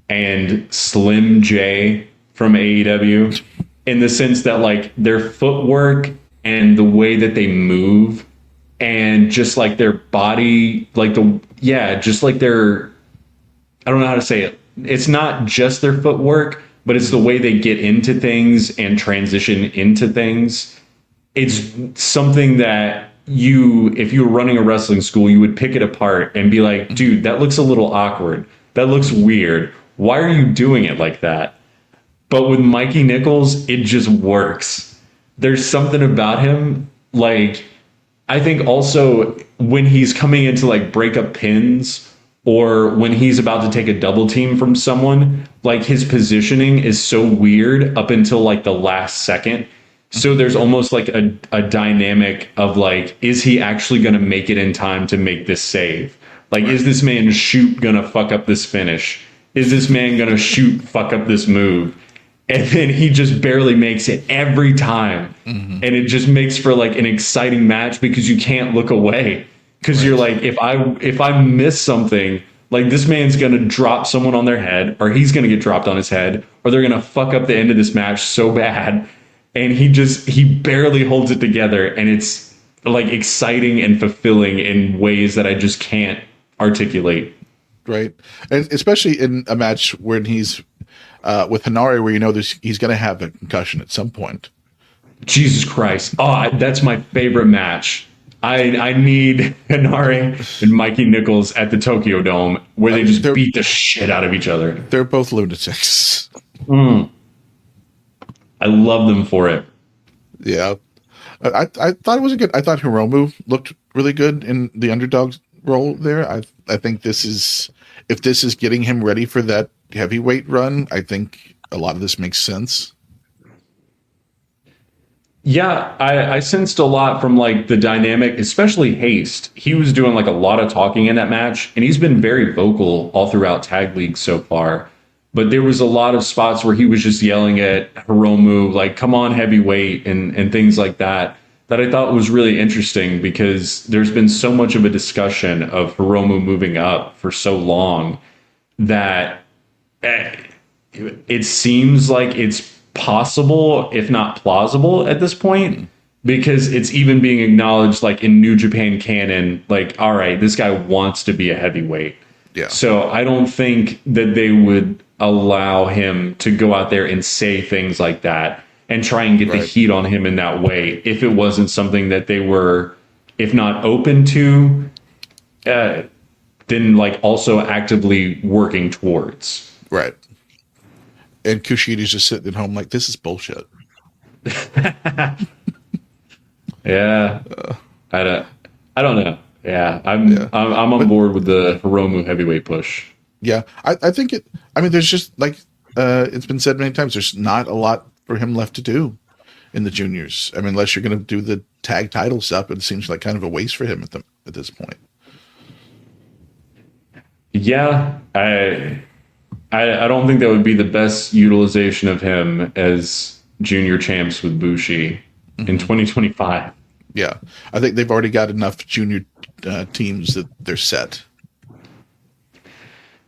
and Slim J from AEW, in the sense that like their footwork and the way that they move and just like their body, like just like their, I don't know how to say it. It's not just their footwork, but it's the way they get into things and transition into things. It's something that if you were running a wrestling school, you would pick it apart and be like, dude, that looks a little awkward. That looks weird. Why are you doing it like that? But with Mikey Nichols, it just works. There's something about him. Like, I think also when he's coming into like breakup pins or when he's about to take a double team from someone, like his positioning is so weird up until like the last second. So there's almost like a dynamic of like, is he actually going to make it in time to make this save? Like, is this man going to fuck up this finish? Is this man going to fuck up this move? And then he just barely makes it every time. And it just makes for like an exciting match because you can't look away. Because you're like, if I miss something, like this man's going to drop someone on their head, or he's going to get dropped on his head, or they're going to fuck up the end of this match so bad. And he barely holds it together, and it's like exciting and fulfilling in ways that I just can't articulate. Right. And especially in a match when he's with Hanare, where you know he's going to have a concussion at some point. Jesus Christ. Oh, that's my favorite match. I need Hanare and Mikey Nichols at the Tokyo Dome where they just beat the shit out of each other. They're both lunatics. I love them for it. Yeah. I thought it was I thought Hiromu looked really good in the underdog role there. I think if this is getting him ready for that heavyweight run, I think a lot of this makes sense. Yeah, I sensed a lot from like the dynamic, especially Haste. He was doing like a lot of talking in that match, and he's been very vocal all throughout Tag League so far. But there was a lot of spots where he was just yelling at Hiromu, like, come on, heavyweight, and things like that I thought was really interesting because there's been so much of a discussion of Hiromu moving up for so long that it seems like it's possible, if not plausible at this point, because it's even being acknowledged like in New Japan canon, like, all right, this guy wants to be a heavyweight. Yeah. So I don't think that they would allow him to go out there and say things like that and try and get the heat on him in that way if it wasn't something that they were, if not open to, then like also actively working towards. Right. And Kushida's just sitting at home like, this is bullshit. Yeah. I don't know. Yeah. I'm on board with the Hiromu heavyweight push. Yeah, I think it. I mean, there's just like it's been said many times. There's not a lot for him left to do in the juniors. I mean, unless you're going to do the tag title stuff, it seems like kind of a waste for him at this point. Yeah, I don't think that would be the best utilization of him as junior champs with Bushi in 2025. Yeah, I think they've already got enough junior teams that they're set.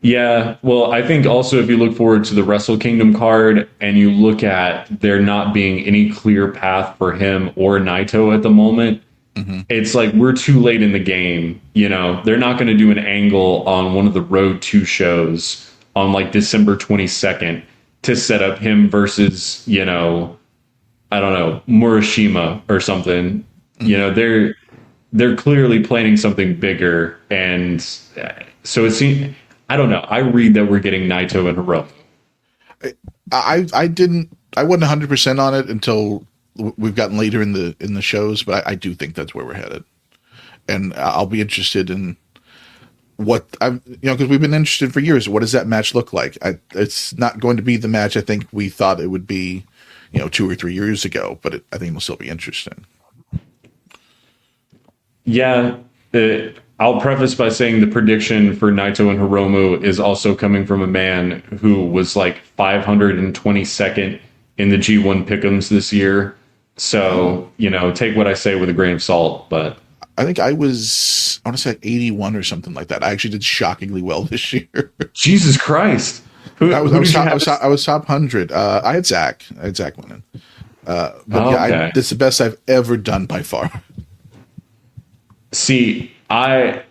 Yeah, well, I think also if you look forward to the Wrestle Kingdom card and you look at there not being any clear path for him or Naito at the moment, it's like we're too late in the game. You know, they're not going to do an angle on one of the Road 2 shows on like December 22nd to set up him versus, you know, I don't know, Murashima or something. You know, they're clearly planning something bigger. And so it seems, I don't know. I read that we're getting Naito and Hiromu. I wasn't 100% on it until we've gotten later in the shows, but I do think that's where we're headed. And I'll be interested in what I'm, because we've been interested for years. What does that match look like? It's not going to be the match I think we thought it would be, 2 or 3 years ago, but I think it'll still be interesting. Yeah. I'll preface by saying the prediction for Naito and Hiromu is also coming from a man who was like 522nd in the G1 Pick'ems this year. So, take what I say with a grain of salt, but I think I want to say 81 or something like that. I actually did shockingly well this year. Jesus Christ. I was top 100. I had Zach winning. But it's the best I've ever done by far. See, I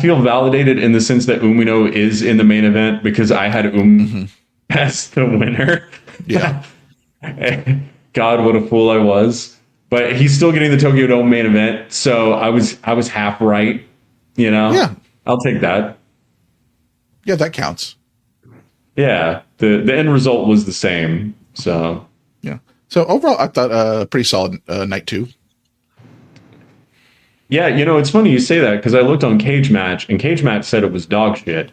feel validated in the sense that Umino is in the main event because I had as the winner. Yeah. God, what a fool I was. But he's still getting the Tokyo Dome main event, so I was half right, Yeah. I'll take that. Yeah, that counts. Yeah. The end result was the same. So yeah. So overall I thought pretty solid night 2. Yeah, it's funny you say that because I looked on Cage Match and Cage Match said it was dog shit.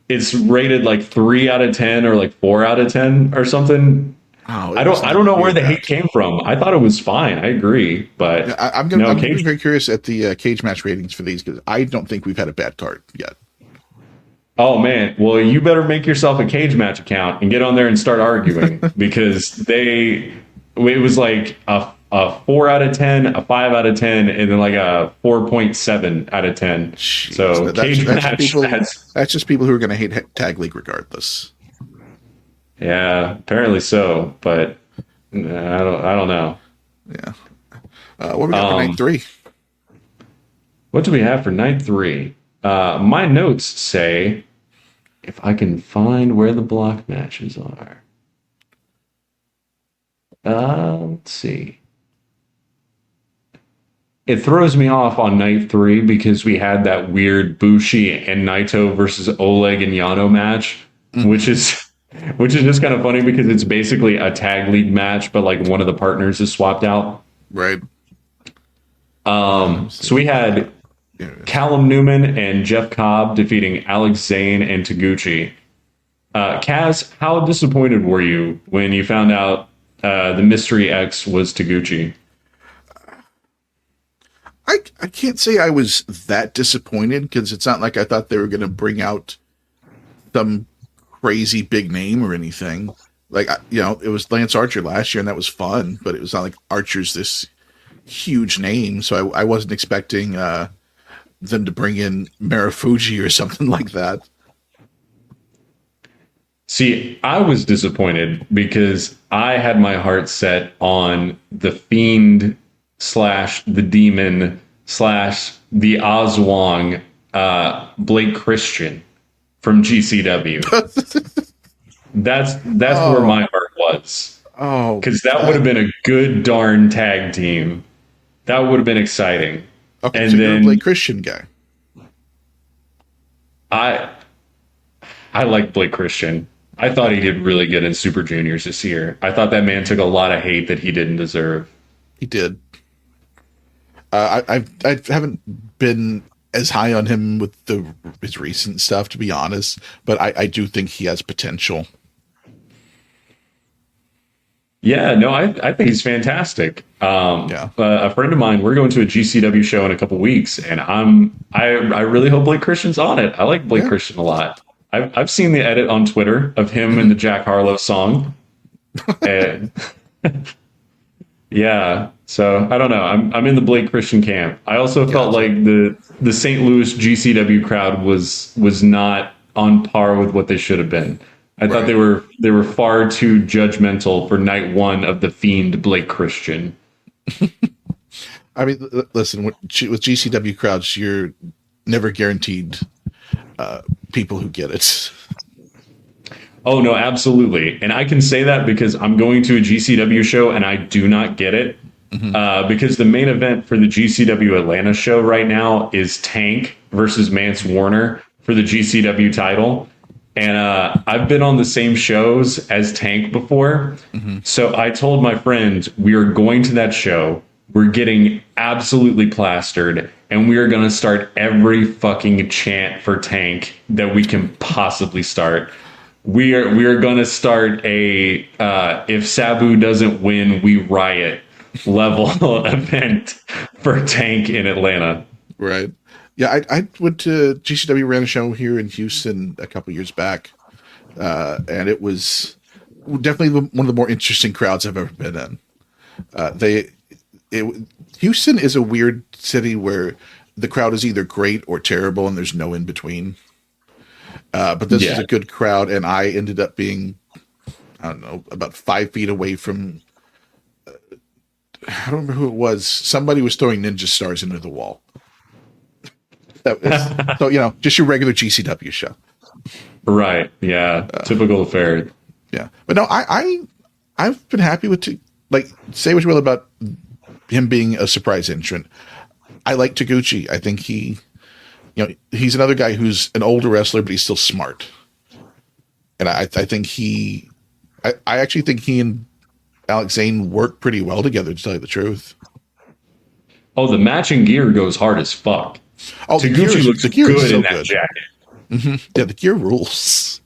It's rated like 3 out of 10 or like 4 out of 10 or something. Oh, I don't know where the hate came from. I thought it was fine. I agree, but yeah, I'm going to be very curious at the Cage Match ratings for these because I don't think we've had a bad card yet. Oh man, well you better make yourself a Cage Match account and get on there and start arguing because it was like a 4 out of 10, a 5 out of 10, and then like a 4.7 out of 10. Jeez, so that's just people who are going to hate Tag League regardless. Yeah, apparently so, but I don't know. Yeah. What we got for night 3? What do we have for night 3? My notes say, if I can find where the block matches are. Let's see. It throws me off on night 3 because we had that weird Bushi and Naito versus Oleg and Yano match, which is just kind of funny because it's basically a tag league match, but like one of the partners is swapped out. Right. So we had Callum Newman and Jeff Cobb defeating Alex Zane and Taguchi. Kaz, how disappointed were you when you found out the Mystery X was Taguchi? I can't say I was that disappointed because it's not like I thought they were going to bring out some crazy big name or anything. Like, it was Lance Archer last year and that was fun, but it was not like Archer's this huge name. So I wasn't expecting them to bring in Marufuji or something like that. See, I was disappointed because I had my heart set on the Fiend / the Demon / the Oswong Blake Christian from GCW. That's where my heart was. Oh, because that would have been a good darn tag team. That would have been exciting. Okay, and so then you're a Blake Christian guy. I like Blake Christian. I thought he did really good in Super Juniors this year. I thought that man took a lot of hate that he didn't deserve. He did. I haven't been as high on him with his recent stuff, to be honest, but I do think he has potential. Yeah, no, I think he's fantastic. A friend of mine, we're going to a GCW show in a couple weeks, and I really hope Blake Christian's on it. I like Blake Christian a lot. I've seen the edit on Twitter of him and the Jack Harlow song, and yeah. So I don't know. I'm in the Blake Christian camp. I also felt like the St. Louis GCW crowd was not on par with what they should have been. I thought they were far too judgmental for night one of the Fiend Blake Christian. I mean, listen, with GCW crowds, you're never guaranteed people who get it. Oh, no, absolutely. And I can say that because I'm going to a GCW show and I do not get it. Because the main event for the GCW Atlanta show right now is Tank versus Mance Warner for the GCW title. And I've been on the same shows as Tank before. So I told my friend, we are going to that show. We're getting absolutely plastered. And we are going to start every fucking chant for Tank that we can possibly start. We are going to start a if Sabu doesn't win, we riot level event for Tank in Atlanta. Right. Yeah, I went to GCW ran a show here in Houston a couple years back, and it was definitely one of the more interesting crowds I've ever been in. Houston is a weird city where the crowd is either great or terrible, and there's no in between. But this is a good crowd, and I ended up being, I don't know, about 5 feet away from. I don't remember who it was. Somebody was throwing ninja stars into the wall. So, just your regular GCW show. Right. Yeah. Typical affair. Yeah. But no, I've been happy with, say what you will about him being a surprise entrant. I like Taguchi. I think he's another guy who's an older wrestler, but he's still smart. And I think I actually think he and Alex Zane work pretty well together, to tell you the truth. Oh, the matching gear goes hard as fuck. Oh, Taguchi looks good in that jacket. Yeah, the gear rules.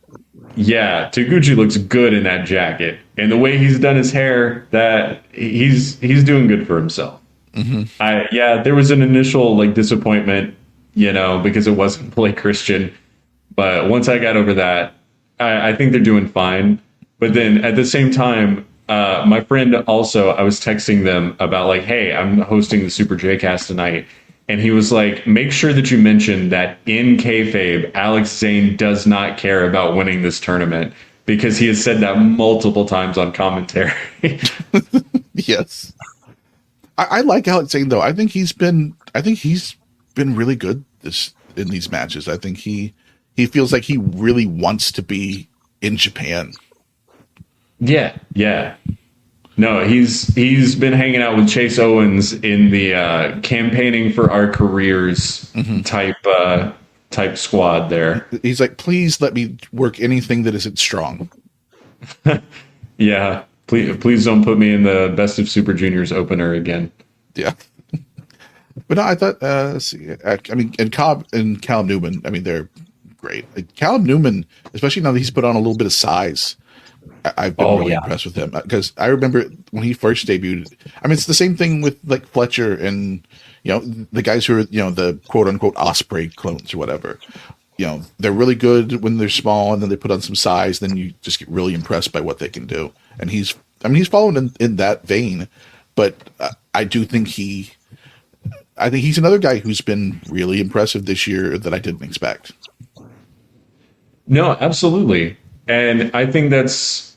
Yeah, Taguchi looks good in that jacket, and the way he's done his hair, that he's doing good for himself. There was an initial disappointment, because it wasn't Blake Christian, but once I got over that, I think they're doing fine. But then at the same time, my friend also, I was texting them about hey, I'm hosting the Super J-Cast tonight. And he was like, make sure that you mention that in kayfabe, Alex Zane does not care about winning this tournament, because he has said that multiple times on commentary. Yes. I like Alex Zane, though. I think he's been really good in these matches. I think he feels like he really wants to be in Japan. Yeah. No, he's been hanging out with Chase Owens in the campaigning for our careers type squad there. He's like, please let me work anything that isn't strong. Yeah, please don't put me in the Best of Super Juniors opener again. Yeah. But no, I thought, and Cobb and Callum Newman, they're great. Callum Newman, especially now that he's put on a little bit of size, I've been really impressed with him, because I remember when he first debuted. It's the same thing with Fletcher and the guys who are the quote unquote Osprey clones or whatever. They're really good when they're small, and then they put on some size. Then you just get really impressed by what they can do. And he's following in that vein, but I do think he's another guy who's been really impressive this year that I didn't expect. No, absolutely. And I think that's,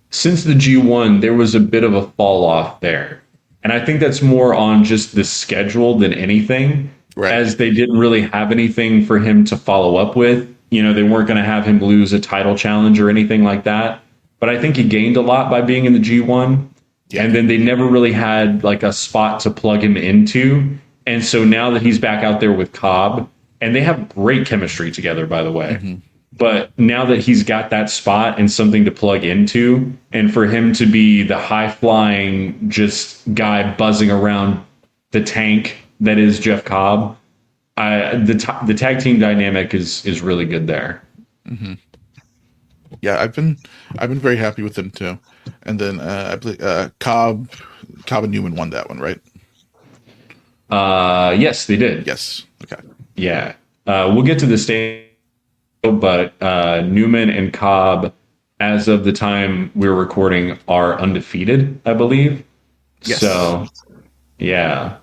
since the G1, there was a bit of a fall off there. And I think that's more on just the schedule than anything, right, as they didn't really have anything for him to follow up with. They weren't going to have him lose a title challenge or anything like that. But I think he gained a lot by being in the G1. Yeah. And then they never really had a spot to plug him into. And so now that he's back out there with Cobb, and they have great chemistry together, by the way. Mm-hmm. But now that he's got that spot and something to plug into, and for him to be the high-flying just guy buzzing around the tank that is Jeff Cobb, The tag team dynamic is really good there. Mm-hmm. Yeah, I've been very happy with them too. And then I believe Cobb and Newman won that one, right? Yes, they did. Yes. Okay. Yeah. We'll get to the stage, but Newman and Cobb, as of the time we're recording, are undefeated, I believe. Yes. So, yeah.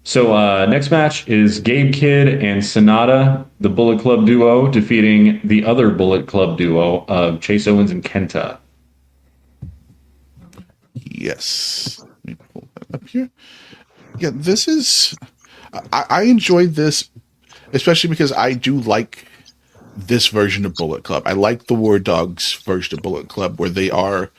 So next match is Gabe Kidd and Sonata, the Bullet Club duo, defeating the other Bullet Club duo of Chase Owens and Kenta. Yes. Let me pull that up here. Yeah, this is... I enjoyed this, especially because I do like this version of Bullet Club. I like the War Dogs version of Bullet Club, where they are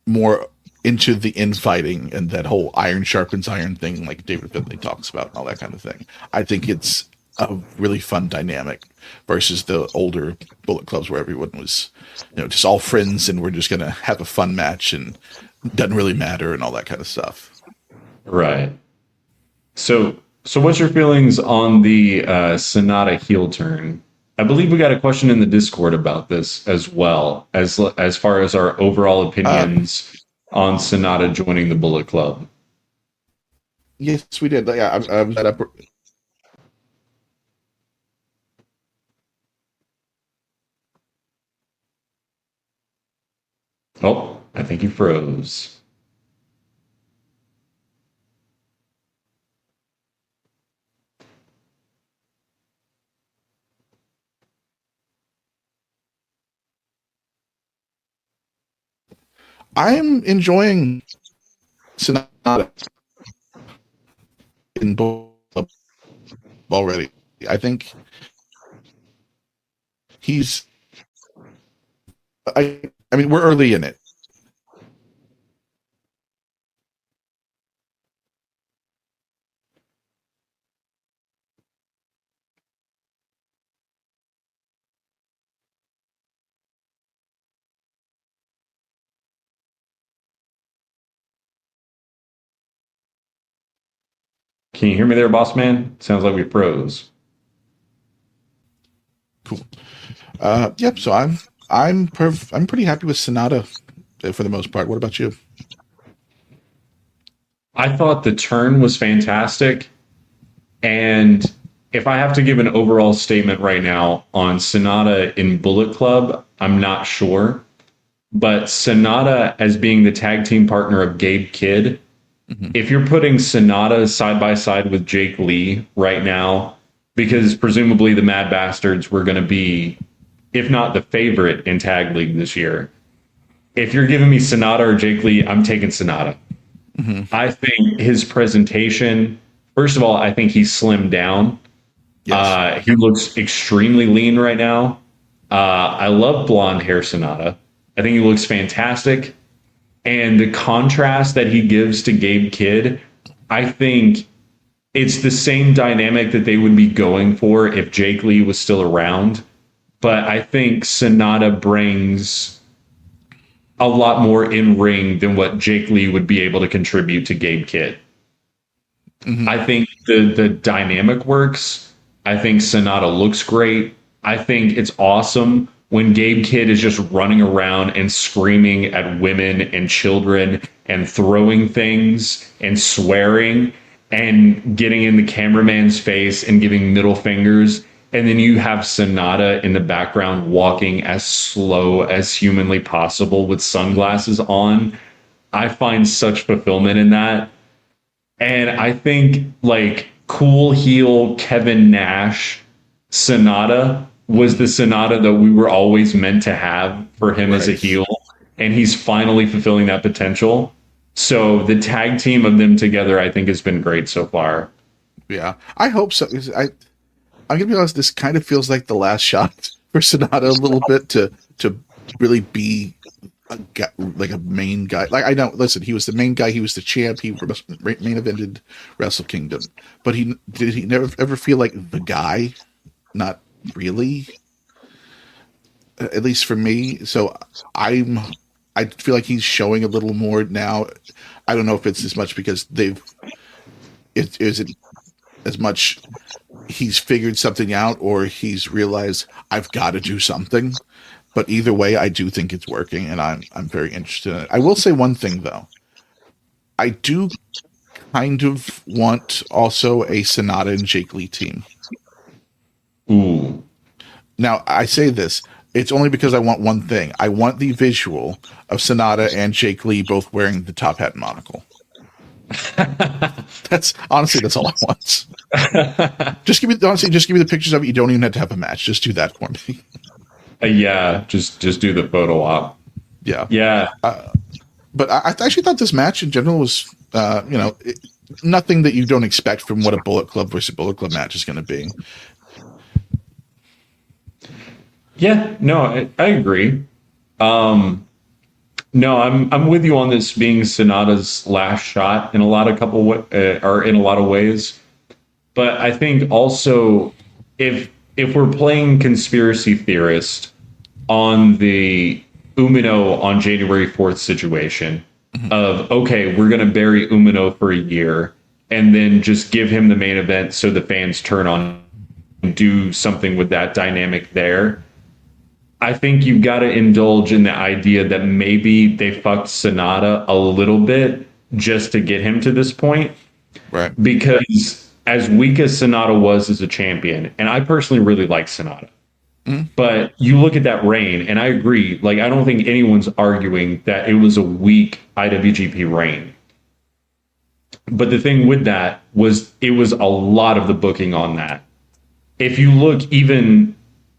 more into the infighting and that whole iron sharpens iron thing, like David Finlay talks about, and all that kind of thing. I think it's a really fun dynamic versus the older Bullet Clubs where everyone was, just all friends and we're just going to have a fun match and it doesn't really matter and all that kind of stuff. Right. So what's your feelings on the Sonata heel turn? I believe we got a question in the Discord about this as well, as far as our overall opinions on Sonata joining the Bullet Club. Yes, we did. Yeah, I was at up. Oh, I think he froze. I'm enjoying Sonata in Bullet Club already. I think he's. I mean, we're early in it. Can you hear me there, boss man? Sounds like we froze. Cool. Yep. So I'm pretty happy with Sonata for the most part. What about you? I thought the turn was fantastic. And if I have to give an overall statement right now on Sonata in Bullet Club, I'm not sure. But Sonata as being the tag team partner of Gabe Kidd, if you're putting Sonata side by side with Jake Lee right now, because presumably the Mad Bastards were going to be, if not the favorite in Tag League this year, if you're giving me Sonata or Jake Lee, I'm taking Sonata. I think his presentation, first of all, I think he's slimmed down. Yes. He looks extremely lean right now. I love blonde hair Sonata. I think he looks fantastic. And the contrast that he gives to Gabe Kidd, I think it's the same dynamic that they would be going for if Jake Lee was still around. But I think Sonata brings a lot more in ring than what Jake Lee would be able to contribute to Gabe Kidd. I think the dynamic works. I think Sonata looks great. I think it's awesome when Gabe Kidd is just running around and screaming at women and children and throwing things and swearing and getting in the cameraman's face and giving middle fingers. And then you have Sonata in the background walking as slow as humanly possible with sunglasses on. I find such fulfillment in that. And I think like cool heel Kevin Nash Sonata was the Sonata that we were always meant to have for him as a heel. And he's finally fulfilling that potential. So the tag team of them together, I think, has been great so far. Yeah, I hope so. I'm gonna be honest. This kind of feels like the last shot for Sonata a little bit to really be a guy, like a main guy. Like I know, listen, he was the main guy. He was the champ. He main evented Wrestle Kingdom. But did he never ever feel like the guy? Not really. At least for me. So I feel like he's showing a little more now. I don't know if it's as much because as much he's figured something out or he's realized I've got to do something. But either way, I do think it's working, and I'm very interested in it. I will say one thing though. I do kind of want also a Sonata and Jake Lee team. Ooh. Now, I say this. It's only because I want one thing. I want the visual of Sonata and Jake Lee both wearing the top hat and monocle. That's all I want. Just give me the pictures of it. You don't even have to have a match. Just do that for me. Yeah, just do the photo op. Yeah. But I actually thought this match in general was, nothing that you don't expect from what a Bullet Club versus Bullet Club match is going to be. Yeah, no, I agree. No, I'm with you on this being Sonata's last shot in a lot of ways. But I think also if we're playing conspiracy theorist on the Umino on January 4th situation of, okay, we're going to bury Umino for a year and then just give him the main event so the fans turn on and do something with that dynamic there. I think you've got to indulge in the idea that maybe they fucked Sonata a little bit just to get him to this point. Right. Because as weak as Sonata was as a champion, and I personally really like Sonata, but you look at that reign, and I agree, like, I don't think anyone's arguing that it was a weak IWGP reign. But the thing with that was it was a lot of the booking on that. If you look even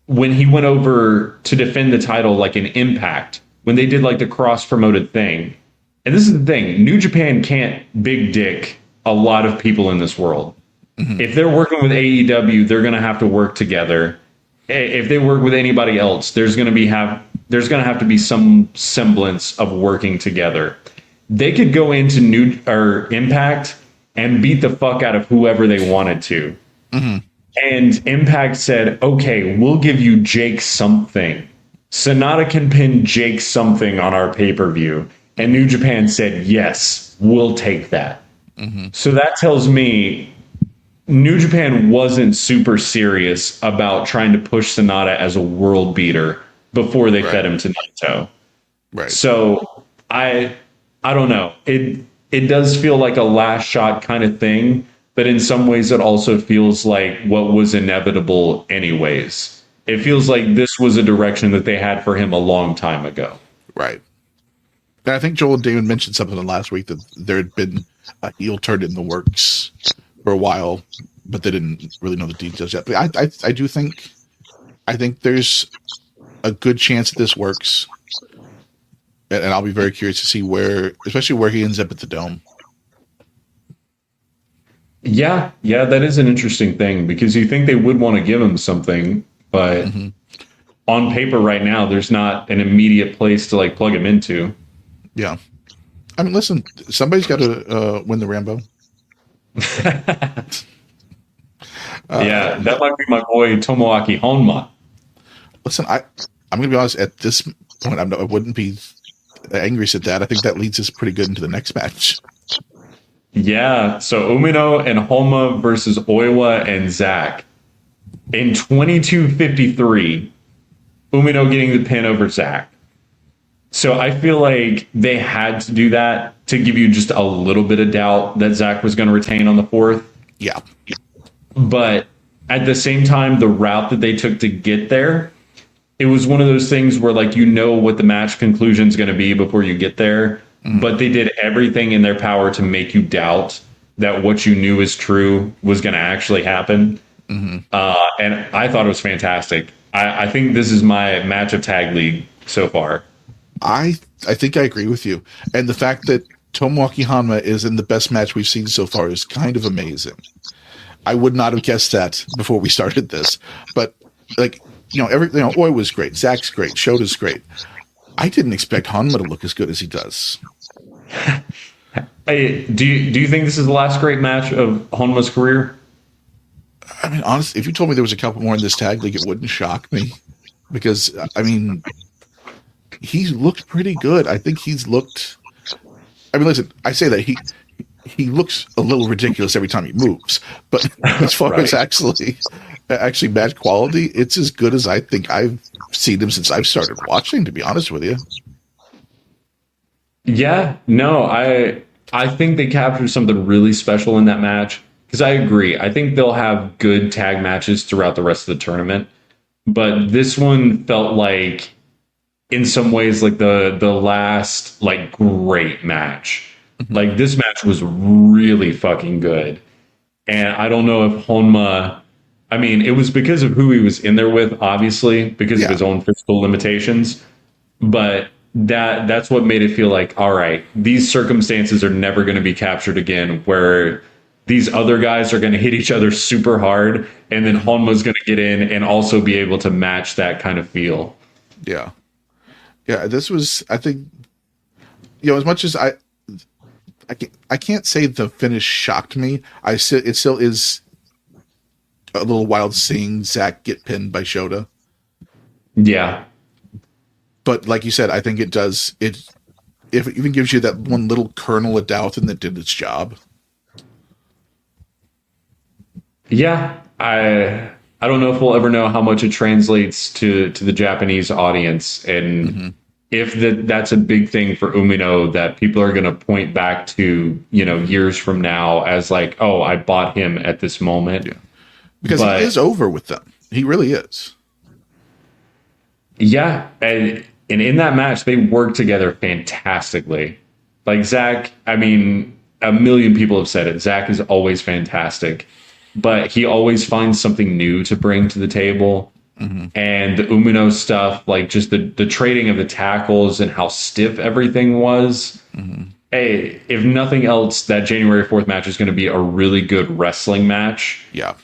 when he went over to defend the title, like in Impact, when they did like the cross-promoted thing, and this is the thing, New Japan can't big dick a lot of people in this world. If they're working with AEW, they're going to have to work together. If they work with anybody else, there's going to have to be some semblance of working together. They could go into Impact and beat the fuck out of whoever they wanted to. And Impact said, okay, we'll give you Jake something. Sonata can pin Jake something on our pay-per-view. And New Japan said, yes, we'll take that. So that tells me New Japan wasn't super serious about trying to push Sonata as a world beater before they fed him to Naito. Right. So I don't know. It does feel like a last shot kind of thing. But in some ways, it also feels like what was inevitable anyways. It feels like this was a direction that they had for him a long time ago. Right. And I think Joel and Damon mentioned something last week that there had been a heel turn in the works for a while, but they didn't really know the details yet. But I do think, there's a good chance that this works. And I'll be very curious to see especially where he ends up at the Dome. Yeah, that is an interesting thing because you think they would want to give him something, but on paper right now, there's not an immediate place to like plug him into. Yeah. I mean, listen, somebody's got to win the Rambo. Yeah, that might be my boy Tomoaki Honma. Listen, I'm going to be honest. At this point, I wouldn't be angry at that. I think that leads us pretty good into the next match. Yeah, so Umino and Honma versus Oiwa and Zack. In 22:53, Umino getting the pin over Zack. So I feel like they had to do that to give you just a little bit of doubt that Zack was going to retain on the 4th. Yeah. But at the same time, the route that they took to get there, it was one of those things where, like, you know what the match conclusion is going to be before you get there. But they did everything in their power to make you doubt that what you knew is true was going to actually happen. And I thought it was fantastic. I think this is my match of Tag League so far. I think I agree with you. And the fact that Tomoaki Honma is in the best match we've seen so far is kind of amazing. I would not have guessed that before we started this. But, like, Oi was great. Zack's great. Shota's great. I didn't expect Honma to look as good as he does. Hey, do you think this is the last great match of Honma's career? I mean, honestly, if you told me there was a couple more in this tag league, it wouldn't shock me. Because, I mean, he's looked pretty good. I think he's looked... I mean, listen, I say that he looks a little ridiculous every time he moves. But as far as actually match quality, it's as good as I think I've seen him since I've started watching, to be honest with you. Yeah, no, I think they captured something really special in that match, because I agree. I think they'll have good tag matches throughout the rest of the tournament, but this one felt like, in some ways, like the last like great match. Like, this match was really fucking good. And I don't know if Honma, I mean, it was because of who he was in there with, obviously, because of his own physical limitations. But that's what made it feel like, all right, these circumstances are never going to be captured again, where these other guys are going to hit each other super hard, and then Honma's going to get in and also be able to match that kind of feel. Yeah. Yeah, this was, I think, as much as I can't say the finish shocked me. It still is a little wild seeing Zach get pinned by Shota. Yeah. But like you said, I think it does. If it even gives you that one little kernel of doubt, and that did its job. Yeah, I don't know if we'll ever know how much it translates to the Japanese audience, and if that's a big thing for Umino that people are going to point back to, years from now as like, oh, I bought him at this moment. Yeah. Because he is over with them. He really is. Yeah, and in that match, they worked together fantastically. Like, Zach, I mean, a million people have said it. Zach is always fantastic, but he always finds something new to bring to the table. And the Umino stuff, like just the trading of the tackles and how stiff everything was. Hey, if nothing else, that January 4th match is going to be a really good wrestling match. Yeah.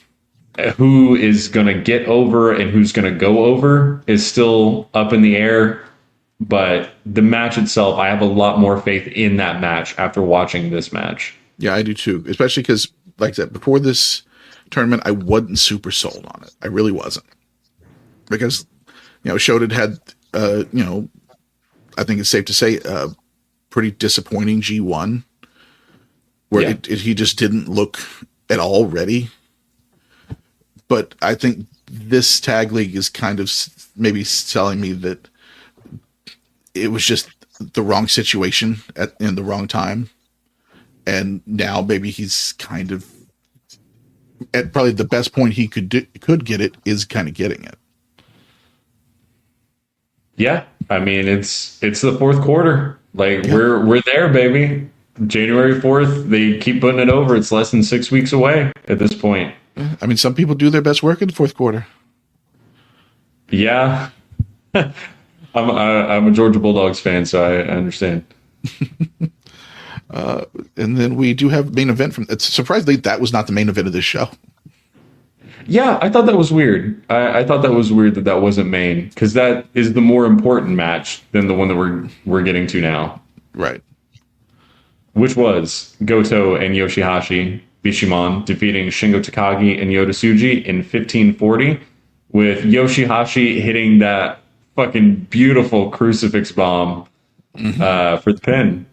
Who is going to get over and who's going to go over is still up in the air. But the match itself, I have a lot more faith in that match after watching this match. Yeah, I do too. Especially because, like I said, before this tournament, I wasn't super sold on it. I really wasn't. Because, Shota had, I think it's safe to say, pretty disappointing G1, where he just didn't look at all ready. But I think this tag league is kind of maybe telling me that it was just the wrong situation in the wrong time. And now maybe he's kind of at probably the best point he could get it is kind of getting it. Yeah, I mean, it's the fourth quarter. Like, we're there, baby. January 4th, they keep putting it over. It's less than 6 weeks away at this point. I mean, some people do their best work in the fourth quarter. Yeah. I'm a Georgia Bulldogs fan, so I understand. And then we do have main event it's surprisingly that was not the main event of this show. Yeah, I thought that was weird. I thought that was weird that wasn't main, because that is the more important match than the one that we're getting to now. Right. Which was Goto and Yoshihashi Bishamon defeating Shingo Takagi and Yota Tsuji in 1540, with Yoshihashi hitting that fucking beautiful crucifix bomb for the pin.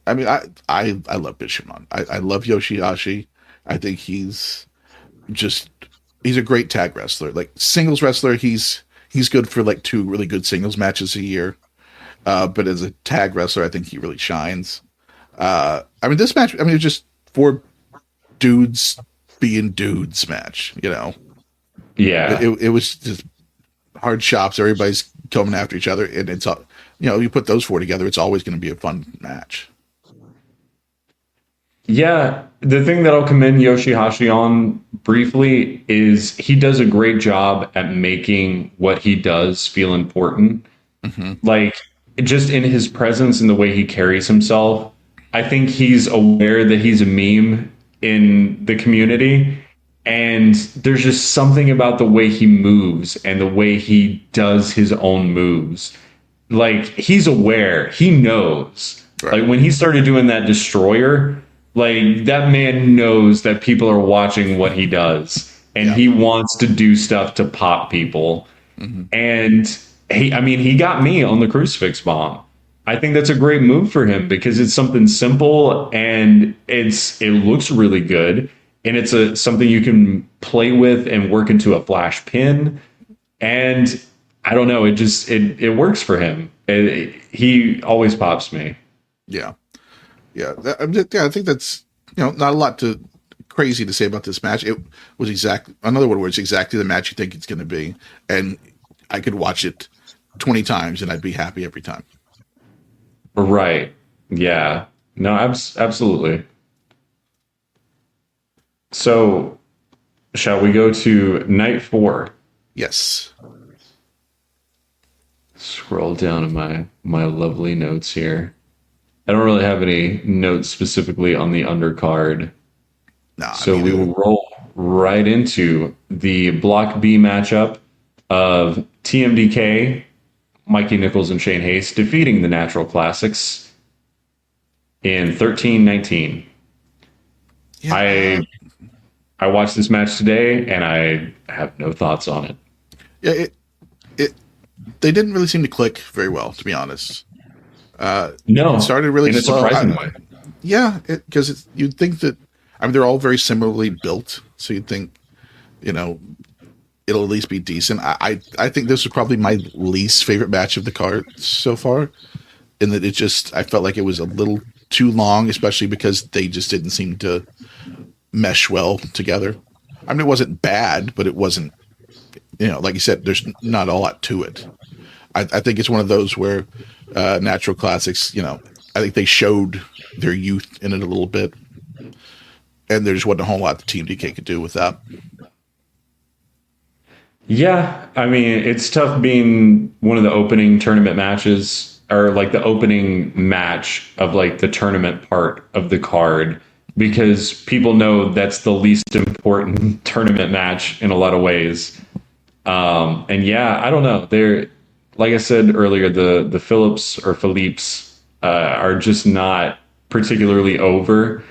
I mean, I love Bishamon. I love Yoshihashi. I think he's a great tag wrestler. Like, singles wrestler, he's good for like 2 really good singles matches a year. But as a tag wrestler, I think he really shines. I mean, this match, it was just 4 dudes being dudes match, Yeah. It was just hard chops. Everybody's coming after each other. And it's, you put those 4 together, it's always going to be a fun match. Yeah, the thing that I'll commend Yoshihashi on briefly is he does a great job at making what he does feel important. Like, just in his presence and the way he carries himself, I think he's aware that he's a meme in the community. And there's just something about the way he moves and the way he does his own moves. Like, he's aware, he knows. Right. Like, when he started doing that destroyer, like, that man knows that people are watching what he does, and he wants to do stuff to pop people. And he got me on the crucifix bomb. I think that's a great move for him because it's something simple and it looks really good, and it's something you can play with and work into a flash pin. And I don't know, it works for him. He always pops me. Yeah. Yeah. I think that's, not a lot crazy to say about this match. It was another one where it's exactly the match you think it's going to be. And I could watch it 20 times and I'd be happy every time. Right. Yeah. No, absolutely. So, shall we go to night 4? Yes. Scroll down in my lovely notes here. I don't really have any notes specifically on the undercard. So we will roll right into the Block B matchup of TMDK, Mikey Nichols and Shane Hayes defeating the Natural Classics in 13-19. Yeah. I watched this match today and I have no thoughts on it. Yeah, they didn't really seem to click very well, to be honest. No, it started really in a slow. surprising way. Yeah, because you'd think that, they're all very similarly built, so you'd think, it'll at least be decent. I think this was probably my least favorite match of the card so far, in that I felt like it was a little too long, especially because they just didn't seem to mesh well together. I mean, it wasn't bad, but it wasn't, like you said, there's not a lot to it. I think it's one of those where Natural Classics, I think they showed their youth in it a little bit, and there just wasn't a whole lot the Team DK could do with that. Yeah, I mean, it's tough being one of the opening tournament matches, or like the opening match of like the tournament part of the card, because people know that's the least important tournament match in a lot of ways. And yeah, I don't know. Like I said earlier, the Phillips are just not particularly over.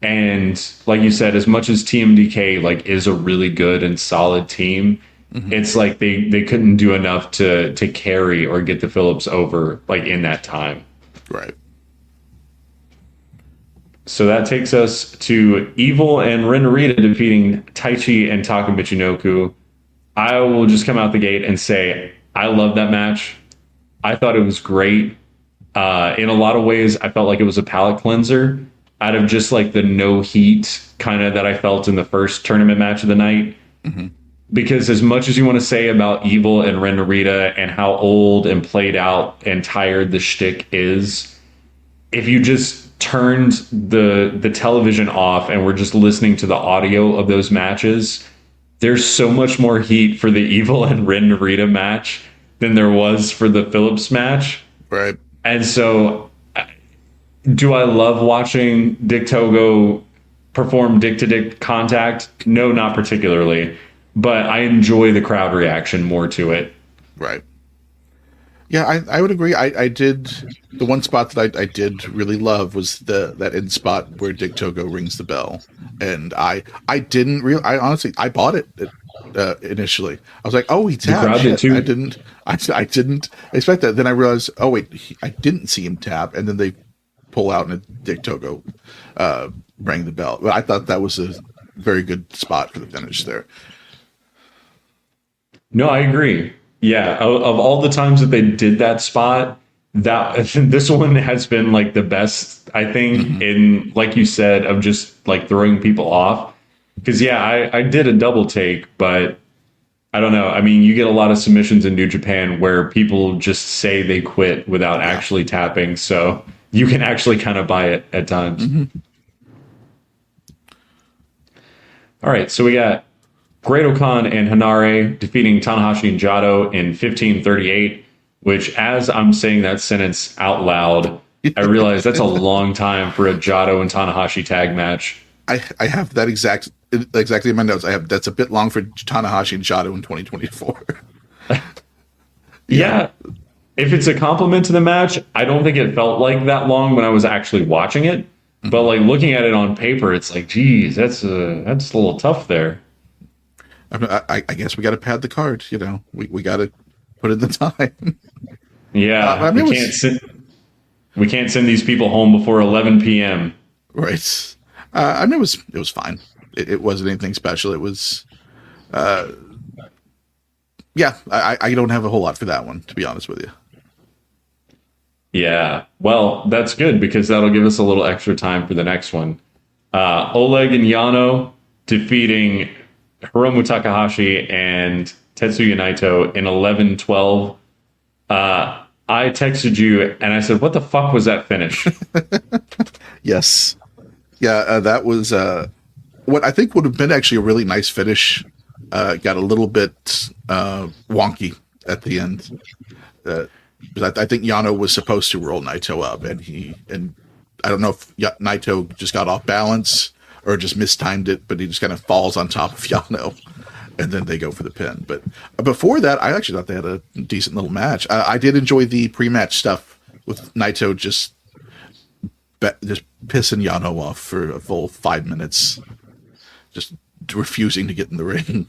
And like you said, as much as TMDK like is a really good and solid team, it's like they couldn't do enough to carry or get the Phillips over like in that time. Right. So that takes us to Evil and Ren Narita defeating Taichi and Taka Michinoku. I will just come out the gate and say I love that match. I thought it was great. In a lot of ways, I felt like it was a palate cleanser out of just like the no heat kind of that I felt in the first tournament match of the night. Mm-hmm. Because as much as you want to say about Evil and Ren Narita and how old and played out and tired the shtick is, if you just turned the television off and were just listening to the audio of those matches, there's so much more heat for the Evil and Ren Narita match than there was for the Phillips match. Right. And so, do I love watching Dick Togo perform dick-to-dick contact? No, not particularly. But I enjoy the crowd reaction more to it. Right. Yeah, I would agree. I did. The one spot that I did really love was that end spot where Dick Togo rings the bell. And I honestly, I bought it initially. I was like, oh, he tapped. I didn't expect that. Then I realized, oh, wait, I didn't see him tap. And then they pull out and Dick Togo rang the bell. But I thought that was a very good spot for the finish there. No, I agree. Yeah, of all the times that they did that spot, this one has been like the best, I think, in, like you said, of just like throwing people off. Because yeah, I did a double take, but I don't know. I mean, you get a lot of submissions in New Japan where people just say they quit without actually tapping, so you can actually kind of buy it at times. Mm-hmm. All right, so we got Great-O-Khan and Hanare defeating Tanahashi and Jado in 15:38, which, as I'm saying that sentence out loud, I realize that's a long time for a Jado and Tanahashi tag match. I have that exactly in my notes. That's a bit long for Tanahashi and Jado in 2024. Yeah. If it's a compliment to the match, I don't think it felt like that long when I was actually watching it. Mm-hmm. But like looking at it on paper, it's like, geez, that's a little tough there. I guess we got to pad the card. We got to put in the time. Yeah, we can't sit. We can't send these people home before 11 p.m. Right. I mean, it was fine. It wasn't anything special. It was, yeah. I don't have a whole lot for that one, to be honest with you. Yeah, well, that's good because that'll give us a little extra time for the next one. Oleg and Yano defeating Hiromu Takahashi and Tetsuya Naito in 11-12. I texted you and I said, what the fuck was that finish? Yes. Yeah, that was what I think would have been actually a really nice finish. Got a little bit wonky at the end. I think Yano was supposed to roll Naito up, and I don't know if Naito just got off balance or just mistimed it, but he just kind of falls on top of Yano, and then they go for the pin. But before that, I actually thought they had a decent little match. I did enjoy the pre-match stuff with Naito just pissing Yano off for a full 5 minutes, just refusing to get in the ring.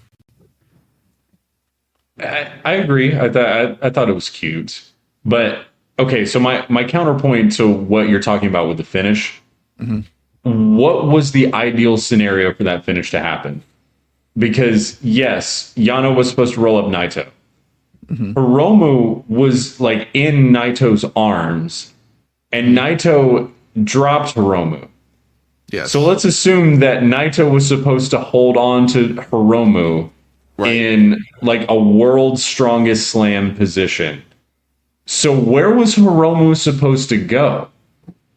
I agree. I thought it was cute. But, okay, so my counterpoint to what you're talking about with the finish, what was the ideal scenario for that finish to happen? Because, yes, Yano was supposed to roll up Naito. Hiromu was, like, in Naito's arms, and Naito dropped Hiromu. Yes. So let's assume that Naito was supposed to hold on to Hiromu in, like, a world's strongest slam position. So where was Hiromu supposed to go?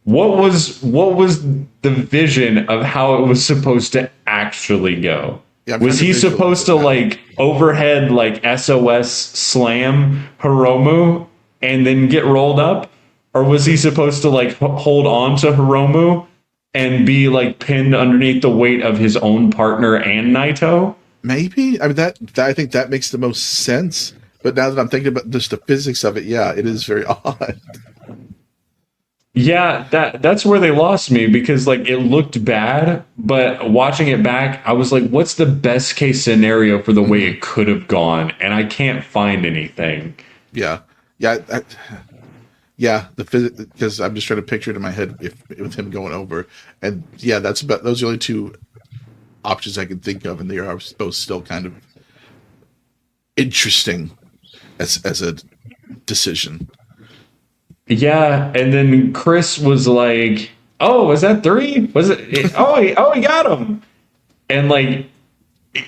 What was the vision of how it was supposed to actually go? Yeah, was he supposed to like overhead like SOS slam Hiromu and then get rolled up? Or was he supposed to like hold on to Hiromu and be like pinned underneath the weight of his own partner and Naito? Maybe. I mean that I think that makes the most sense. But now that I'm thinking about just the physics of it, yeah, it is very odd. Yeah, that's where they lost me because like it looked bad, but watching it back, I was like, what's the best case scenario for the way it could have gone? And I can't find anything. Yeah. The physics, because I'm just trying to picture it in my head with him going over, and yeah, those are the only two options I can think of, and they are both still kind of interesting as a decision. Yeah, and then Chris was like, "Oh, was that 3? Was it? Oh, he got him!" And like,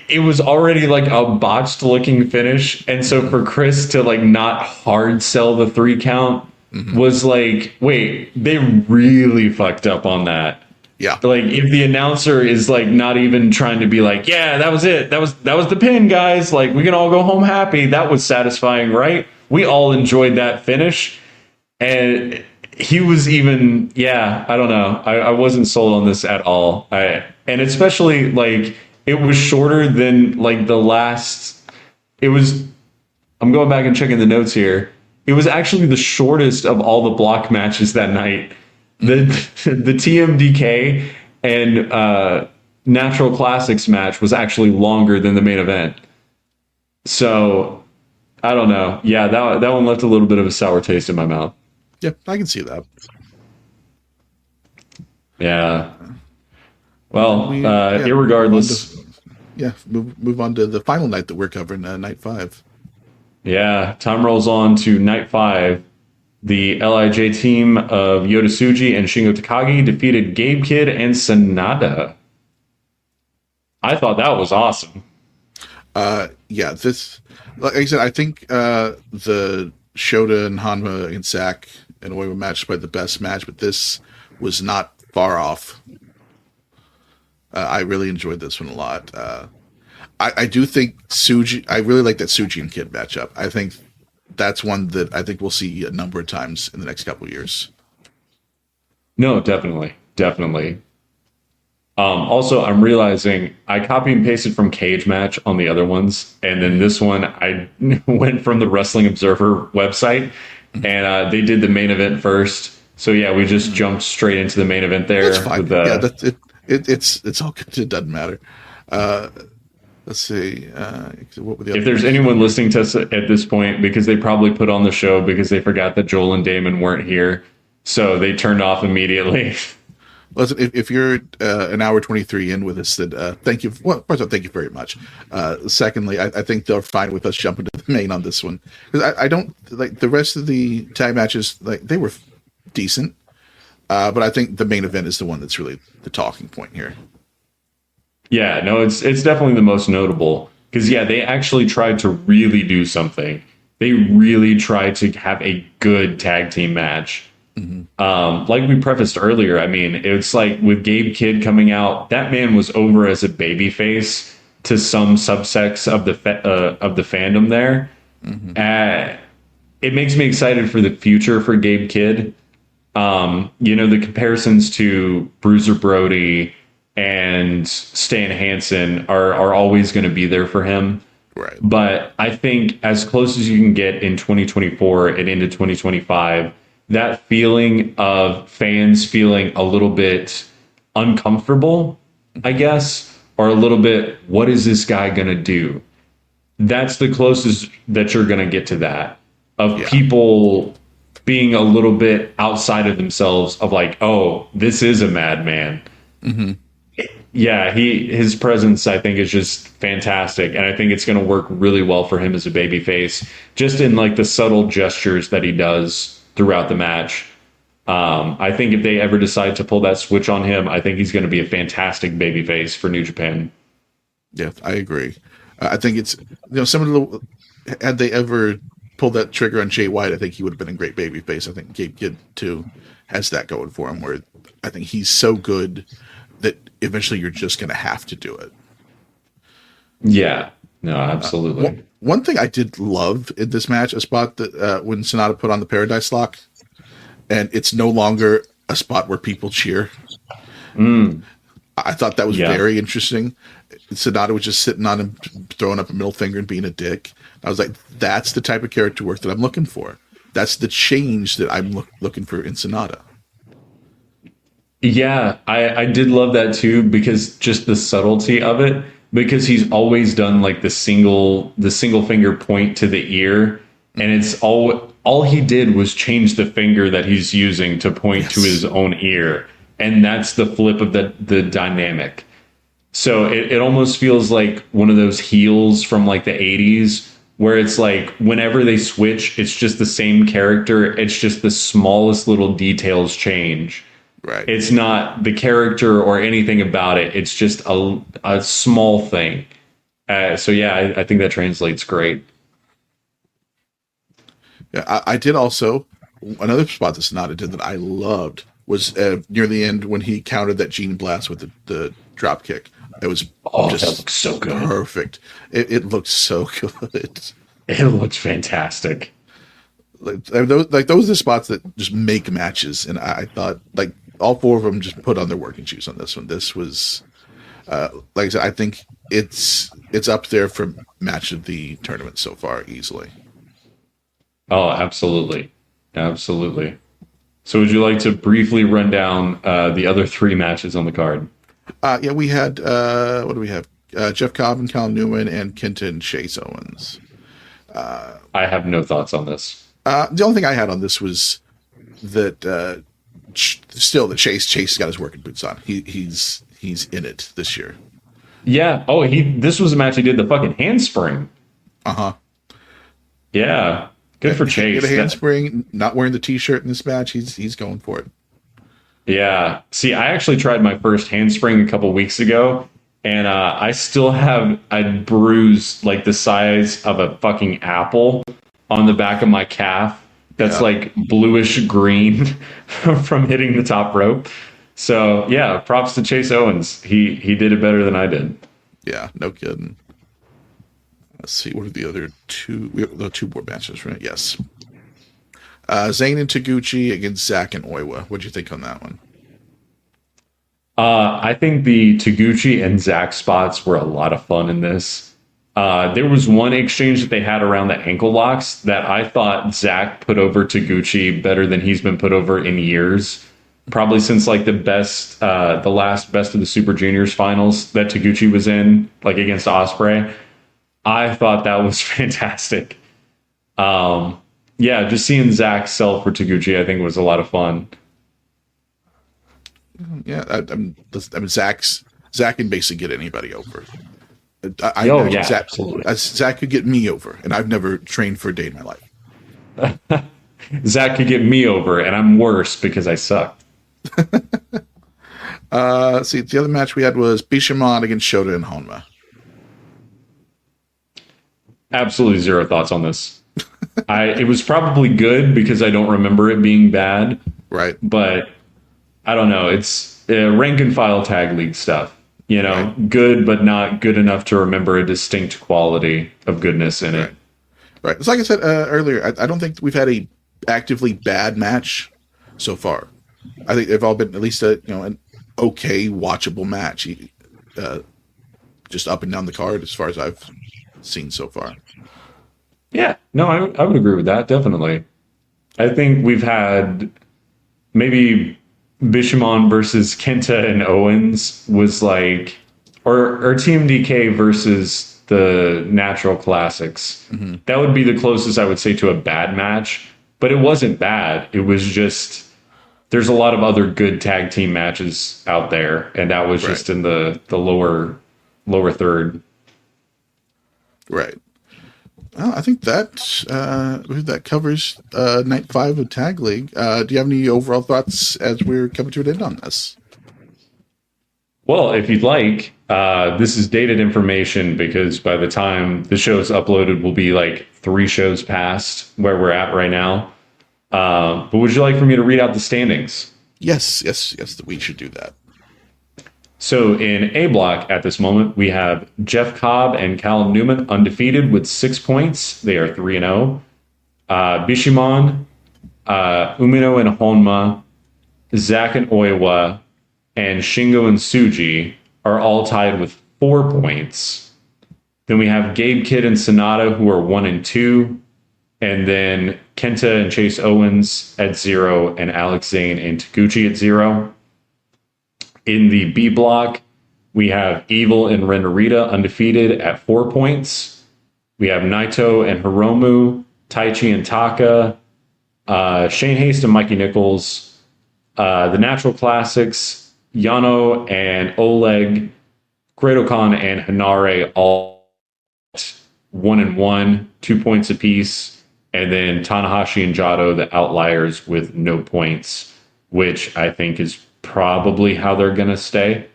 it was already like a botched looking finish, and so for Chris to like not hard sell the 3 count was like, wait, they really fucked up on that. Yeah, like if the announcer is like not even trying to be like, yeah, that was it, that was the pin, guys. Like we can all go home happy. That was satisfying, right? We all enjoyed that finish. And he was even, yeah, I don't know. I wasn't sold on this at all. And especially like it was shorter than like the last. It was. I'm going back and checking the notes here. It was actually the shortest of all the block matches that night. The TMDK and Natural Classics match was actually longer than the main event. So I don't know. Yeah, that one left a little bit of a sour taste in my mouth. Yeah, I can see that. Yeah. Well, irregardless. Move on to the final night that we're covering, night 5. Yeah, time rolls on to night 5. The LIJ team of Yota Tsuji and Shingo Takagi defeated Gabe Kidd and Sanada. I thought that was awesome. This, like I said, I think the Shota and Hanma and Zack and Oiwa match is probably the best match, but this was not far off. I really enjoyed this one a lot. I do think Tsuji, I really like that Tsuji and Kidd matchup. I think that's one that I think we'll see a number of times in the next couple of years. No, definitely. Also, I'm realizing I copy and pasted from Cage Match on the other ones, and then this one I went from the Wrestling Observer website, and they did the main event first. So yeah, we just jumped straight into the main event there. That's fine. It's all good. It doesn't matter. Let's see. What were the if there's anyone listening to us at this point, because they probably put on the show because they forgot that Joel and Damon weren't here. So they turned off immediately. Listen, if you're an hour 23 in with us, then thank you. Well, first of all, thank you very much. Secondly, I think they're fine with us jumping to the main on this one, because I don't like the rest of the tag matches. Like, they were decent, but I think the main event is the one that's really the talking point here. Yeah, no, it's definitely the most notable, because they actually tried to really do something. They really tried to have a good tag team match. Like we prefaced earlier, I mean, it's like with Gabe Kidd coming out, that man was over as a babyface to some subsects of the fandom there. It makes me excited for the future for Gabe Kidd. The comparisons to Bruiser Brody and Stan Hansen are always going to be there for him. Right. But I think as close as you can get in 2024 and into 2025, that feeling of fans feeling a little bit uncomfortable, I guess, or a little bit, what is this guy going to do? That's the closest that you're going to get to that, of people being a little bit outside of themselves, of like, oh, this is a madman. Yeah, his presence, I think, is just fantastic. And I think it's going to work really well for him as a babyface, just in like the subtle gestures that he does throughout the match. I think if they ever decide to pull that switch on him, I think he's going to be a fantastic babyface for New Japan. Yeah, I agree. I think it's, some of the, had they ever pulled that trigger on Jay White, I think he would have been a great babyface. I think Gabe Kidd too has that going for him, where I think he's so good that eventually you're just going to have to do it. Yeah, no, absolutely. One thing I did love in this match, a spot that when Sonata put on the Paradise Lock, and it's no longer a spot where people cheer. I thought that was very interesting. Sonata was just sitting on him, throwing up a middle finger and being a dick. I was like, that's the type of character work that I'm looking for. That's the change that I'm looking for in Sonata. Yeah, I did love that too, because just the subtlety of it, because he's always done like the single finger point to the ear, and it's all he did was change the finger that he's using to point to his own ear, and that's the flip of the dynamic. So it almost feels like one of those heels from like the 80s, where it's like whenever they switch, it's just the same character, it's just the smallest little details change. Right. It's not the character or anything about it. It's just a small thing. I think that translates great. Yeah, I did also, another spot that Sonata did that I loved was near the end when he countered that Gene Blast with the drop kick. It was that looks so good. Perfect. It looked so good. It looks fantastic. Those are the spots that just make matches, and I thought like all four of them just put on their working shoes on this one. This was, like I said, I think it's up there for match of the tournament so far easily. Oh, absolutely, absolutely. So, would you like to briefly run down the other three matches on the card? We had what do we have? Jeff Cobb and Cal Newman and Kenta and Chase Owens. I have no thoughts on this. The only thing I had on this was that still the Chase got his working boots on. He's in it this year. Yeah. Oh, this was a match he did the fucking handspring. Yeah. Good for Chase. Get a handspring, not wearing the t-shirt in this match. He's going for it. Yeah. See, I actually tried my first handspring a couple weeks ago, and I still have a bruise like the size of a fucking apple on the back of my calf. That's like bluish green from hitting the top rope. So yeah, props to Chase Owens. He did it better than I did. Yeah, no kidding. Let's see, what are the other two? We have two more matches, right? Yes. Zayn and Taguchi against Zack and Oiwa. What'd you think on that one? I think the Taguchi and Zack spots were a lot of fun in this. There was one exchange that they had around the ankle locks that I thought Zack put over Taguchi better than he's been put over in years. Probably since like the last Best of the Super Juniors finals that Taguchi was in, like against Ospreay. I thought that was fantastic. yeah, just seeing Zach sell for Taguchi, I think was a lot of fun. Yeah, I mean, Zach can basically get anybody over. I Oh, imagine yeah, absolutely. Zach could get me over, and I've never trained for a day in my life. Zach could get me over, and I'm worse because I suck. See, the other match we had was Bishamon against Shota and Honma. Absolutely zero thoughts on this. It was probably good because I don't remember it being bad. Right. But I don't know. It's rank and file tag league stuff. You know, right. Good, but not good enough to remember a distinct quality of goodness in it. Right. So like I said earlier, I don't think we've had a actively bad match so far. I think they've all been at least an okay, watchable match, just up and down the card as far as I've seen so far. Yeah, no, I would agree with that, definitely. I think we've had maybe Bishamon versus Kenta and Owens was like, or Team DK versus the Natural Classics. Mm-hmm. That would be the closest I would say to a bad match, but it wasn't bad. It was just, there's a lot of other good tag team matches out there, and that was just in the lower third. Right. Well, I think that covers Night 5 of Tag League. Do you have any overall thoughts as we're coming to an end on this? Well, if you'd like, this is dated information because by the time the show is uploaded, we'll be like 3 shows past where we're at right now. But would you like for me to read out the standings? Yes, we should do that. So in A block at this moment, we have Jeff Cobb and Callum Newman undefeated with 6 points. They are 3-0. Bishamon, Umino and Honma, Zach and Oiwa, and Shingo and Tsuji are all tied with 4 points. Then we have Gabe Kidd and Sonata, who are 1 and 2. And then Kenta and Chase Owens at 0, and Alex Zane and Taguchi at 0. In the B block, we have Evil and Ren Narita undefeated at 4 points. We have Naito and Hiromu, Taichi and Taka, Shane Haste and Mikey Nichols, the Natural Classics, Yano and Oleg, Great Khan and Hanare all 1 and 1, 2 points apiece. And then Tanahashi and Jado, the outliers, with no points, which I think is probably how they're going to stay.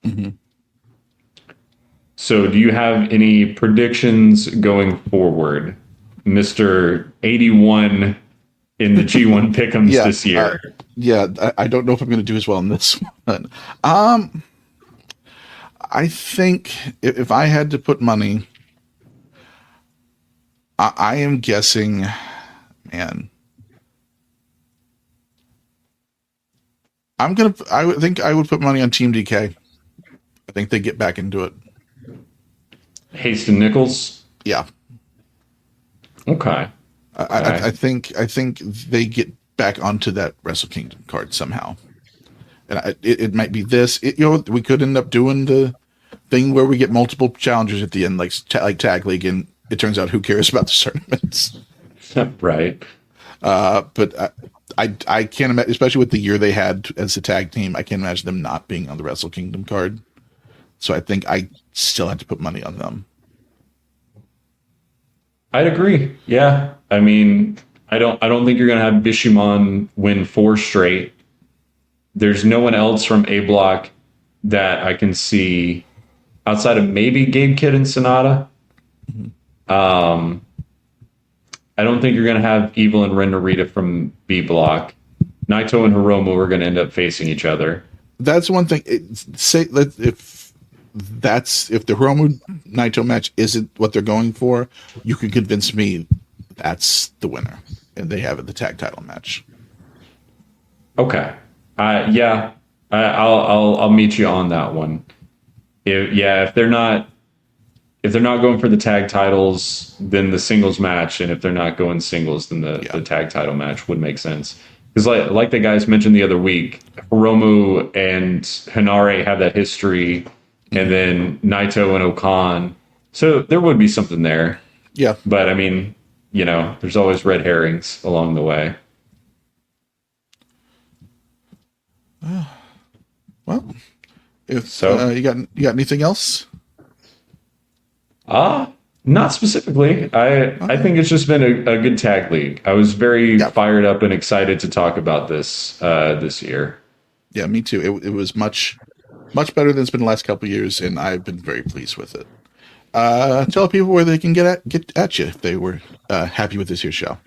Mm-hmm. So do you have any predictions going forward, Mr. 81 in the G1 Pick'ems this year? I don't know if I'm going to do as well in this one. I think if I had to put money, I am guessing, man. I think I would put money on Team DK. I think they get back into it. Haston Nichols? Yeah. Okay. I think they get back onto that Wrestle Kingdom card somehow. And it might be this. We could end up doing the thing where we get multiple challengers at the end, like Tag League, and it turns out who cares about the tournaments. Right. But I can't imagine, especially with the year they had as a tag team, I can't imagine them not being on the Wrestle Kingdom card. So I think I still have to put money on them. I'd agree. Yeah. I mean, I don't think you're going to have Bishamon win 4 straight. There's no one else from A block that I can see outside of maybe Gabe Kidd and Sonata. Mm-hmm. I don't think you're going to have Evil and Ren Narita from B block. Naito and Hiromu are going to end up facing each other. That's one thing. If the Hiromu Naito match isn't what they're going for, you can convince me that's the winner, and they have it the tag title match. Okay. I'll meet you on that one. If they're not going for the tag titles, then the singles match, and if they're not going singles, then the tag title match would make sense. Because like the guys mentioned the other week, Hiromu and Hanare have that history, and then Naito and Okan. So there would be something there. Yeah. But I mean, there's always red herrings along the way. Well, if you got anything else? Not specifically. I think it's just been a good tag league. I was very fired up and excited to talk about this this year. Yeah, me too. It was much better than it's been the last couple of years, and I've been very pleased with it. Tell people where they can get at you if they were happy with this year's show.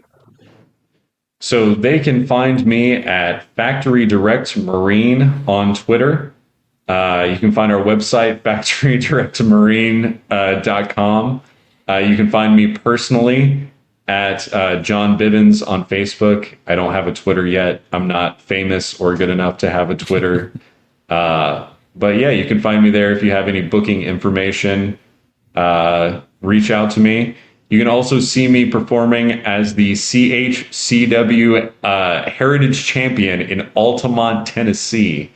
So they can find me at Factory Direct Marine on Twitter. You can find our website, factorydirectmarine.com. You can find me personally at John Bivens on Facebook. I don't have a Twitter yet. I'm not famous or good enough to have a Twitter. But yeah, you can find me there if you have any booking information. Reach out to me. You can also see me performing as the CHCW Heritage Champion in Altamont, Tennessee.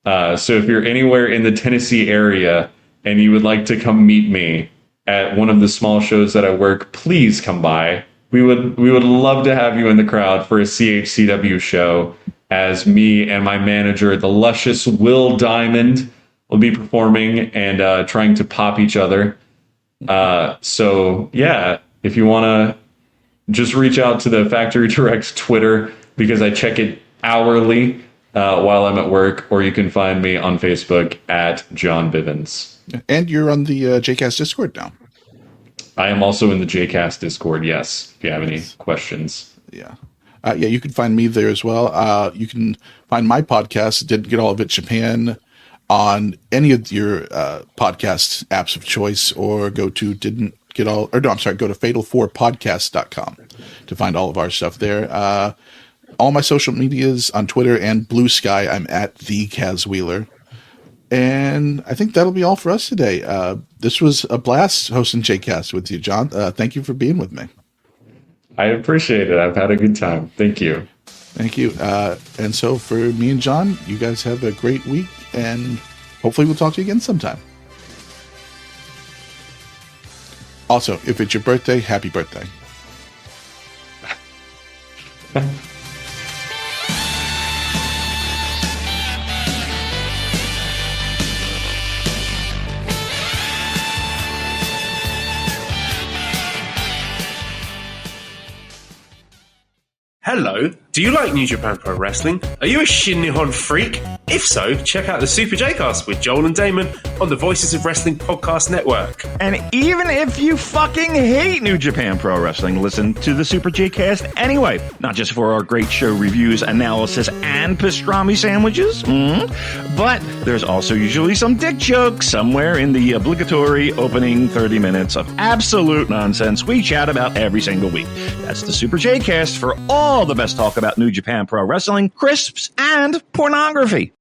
So if you're anywhere in the Tennessee area and you would like to come meet me at one of the small shows that I work, please come by. We would love to have you in the crowd for a CHCW show, as me and my manager, the luscious Will Diamond, will be performing and trying to pop each other. So yeah, if you want to just reach out to the Factory Direct Twitter, because I check it hourly while I'm at work, or you can find me on Facebook at John Bivens. And you're on the JCast Discord now. I am also in the JCast Discord, yes, if you have any questions. Yeah. You can find me there as well. You can find my podcast, Didn't Get All of It Japan, on any of your podcast apps of choice, or go to go to fatal4podcast.com to find all of our stuff there. All my social medias on Twitter and BlueSky, I'm at the Kaz Wheeler. And I think that'll be all for us today. This was a blast hosting JCast with you, John. Thank you for being with me. I appreciate it. I've had a good time. Thank you. Thank you. And so for me and John, you guys have a great week, and hopefully we'll talk to you again sometime. Also, if it's your birthday, happy birthday. Hello, do you like New Japan Pro Wrestling? Are you a Shin Nihon freak? If so, check out the Super J-Cast with Joel and Damon on the Voices of Wrestling Podcast Network. And even if you fucking hate New Japan Pro Wrestling, listen to the Super J-Cast anyway. Not just for our great show reviews, analysis, and pastrami sandwiches, but there's also usually some dick jokes somewhere in the obligatory opening 30 minutes of absolute nonsense we chat about every single week. That's the Super J-Cast for all the best talk about New Japan Pro Wrestling, crisps, and pornography.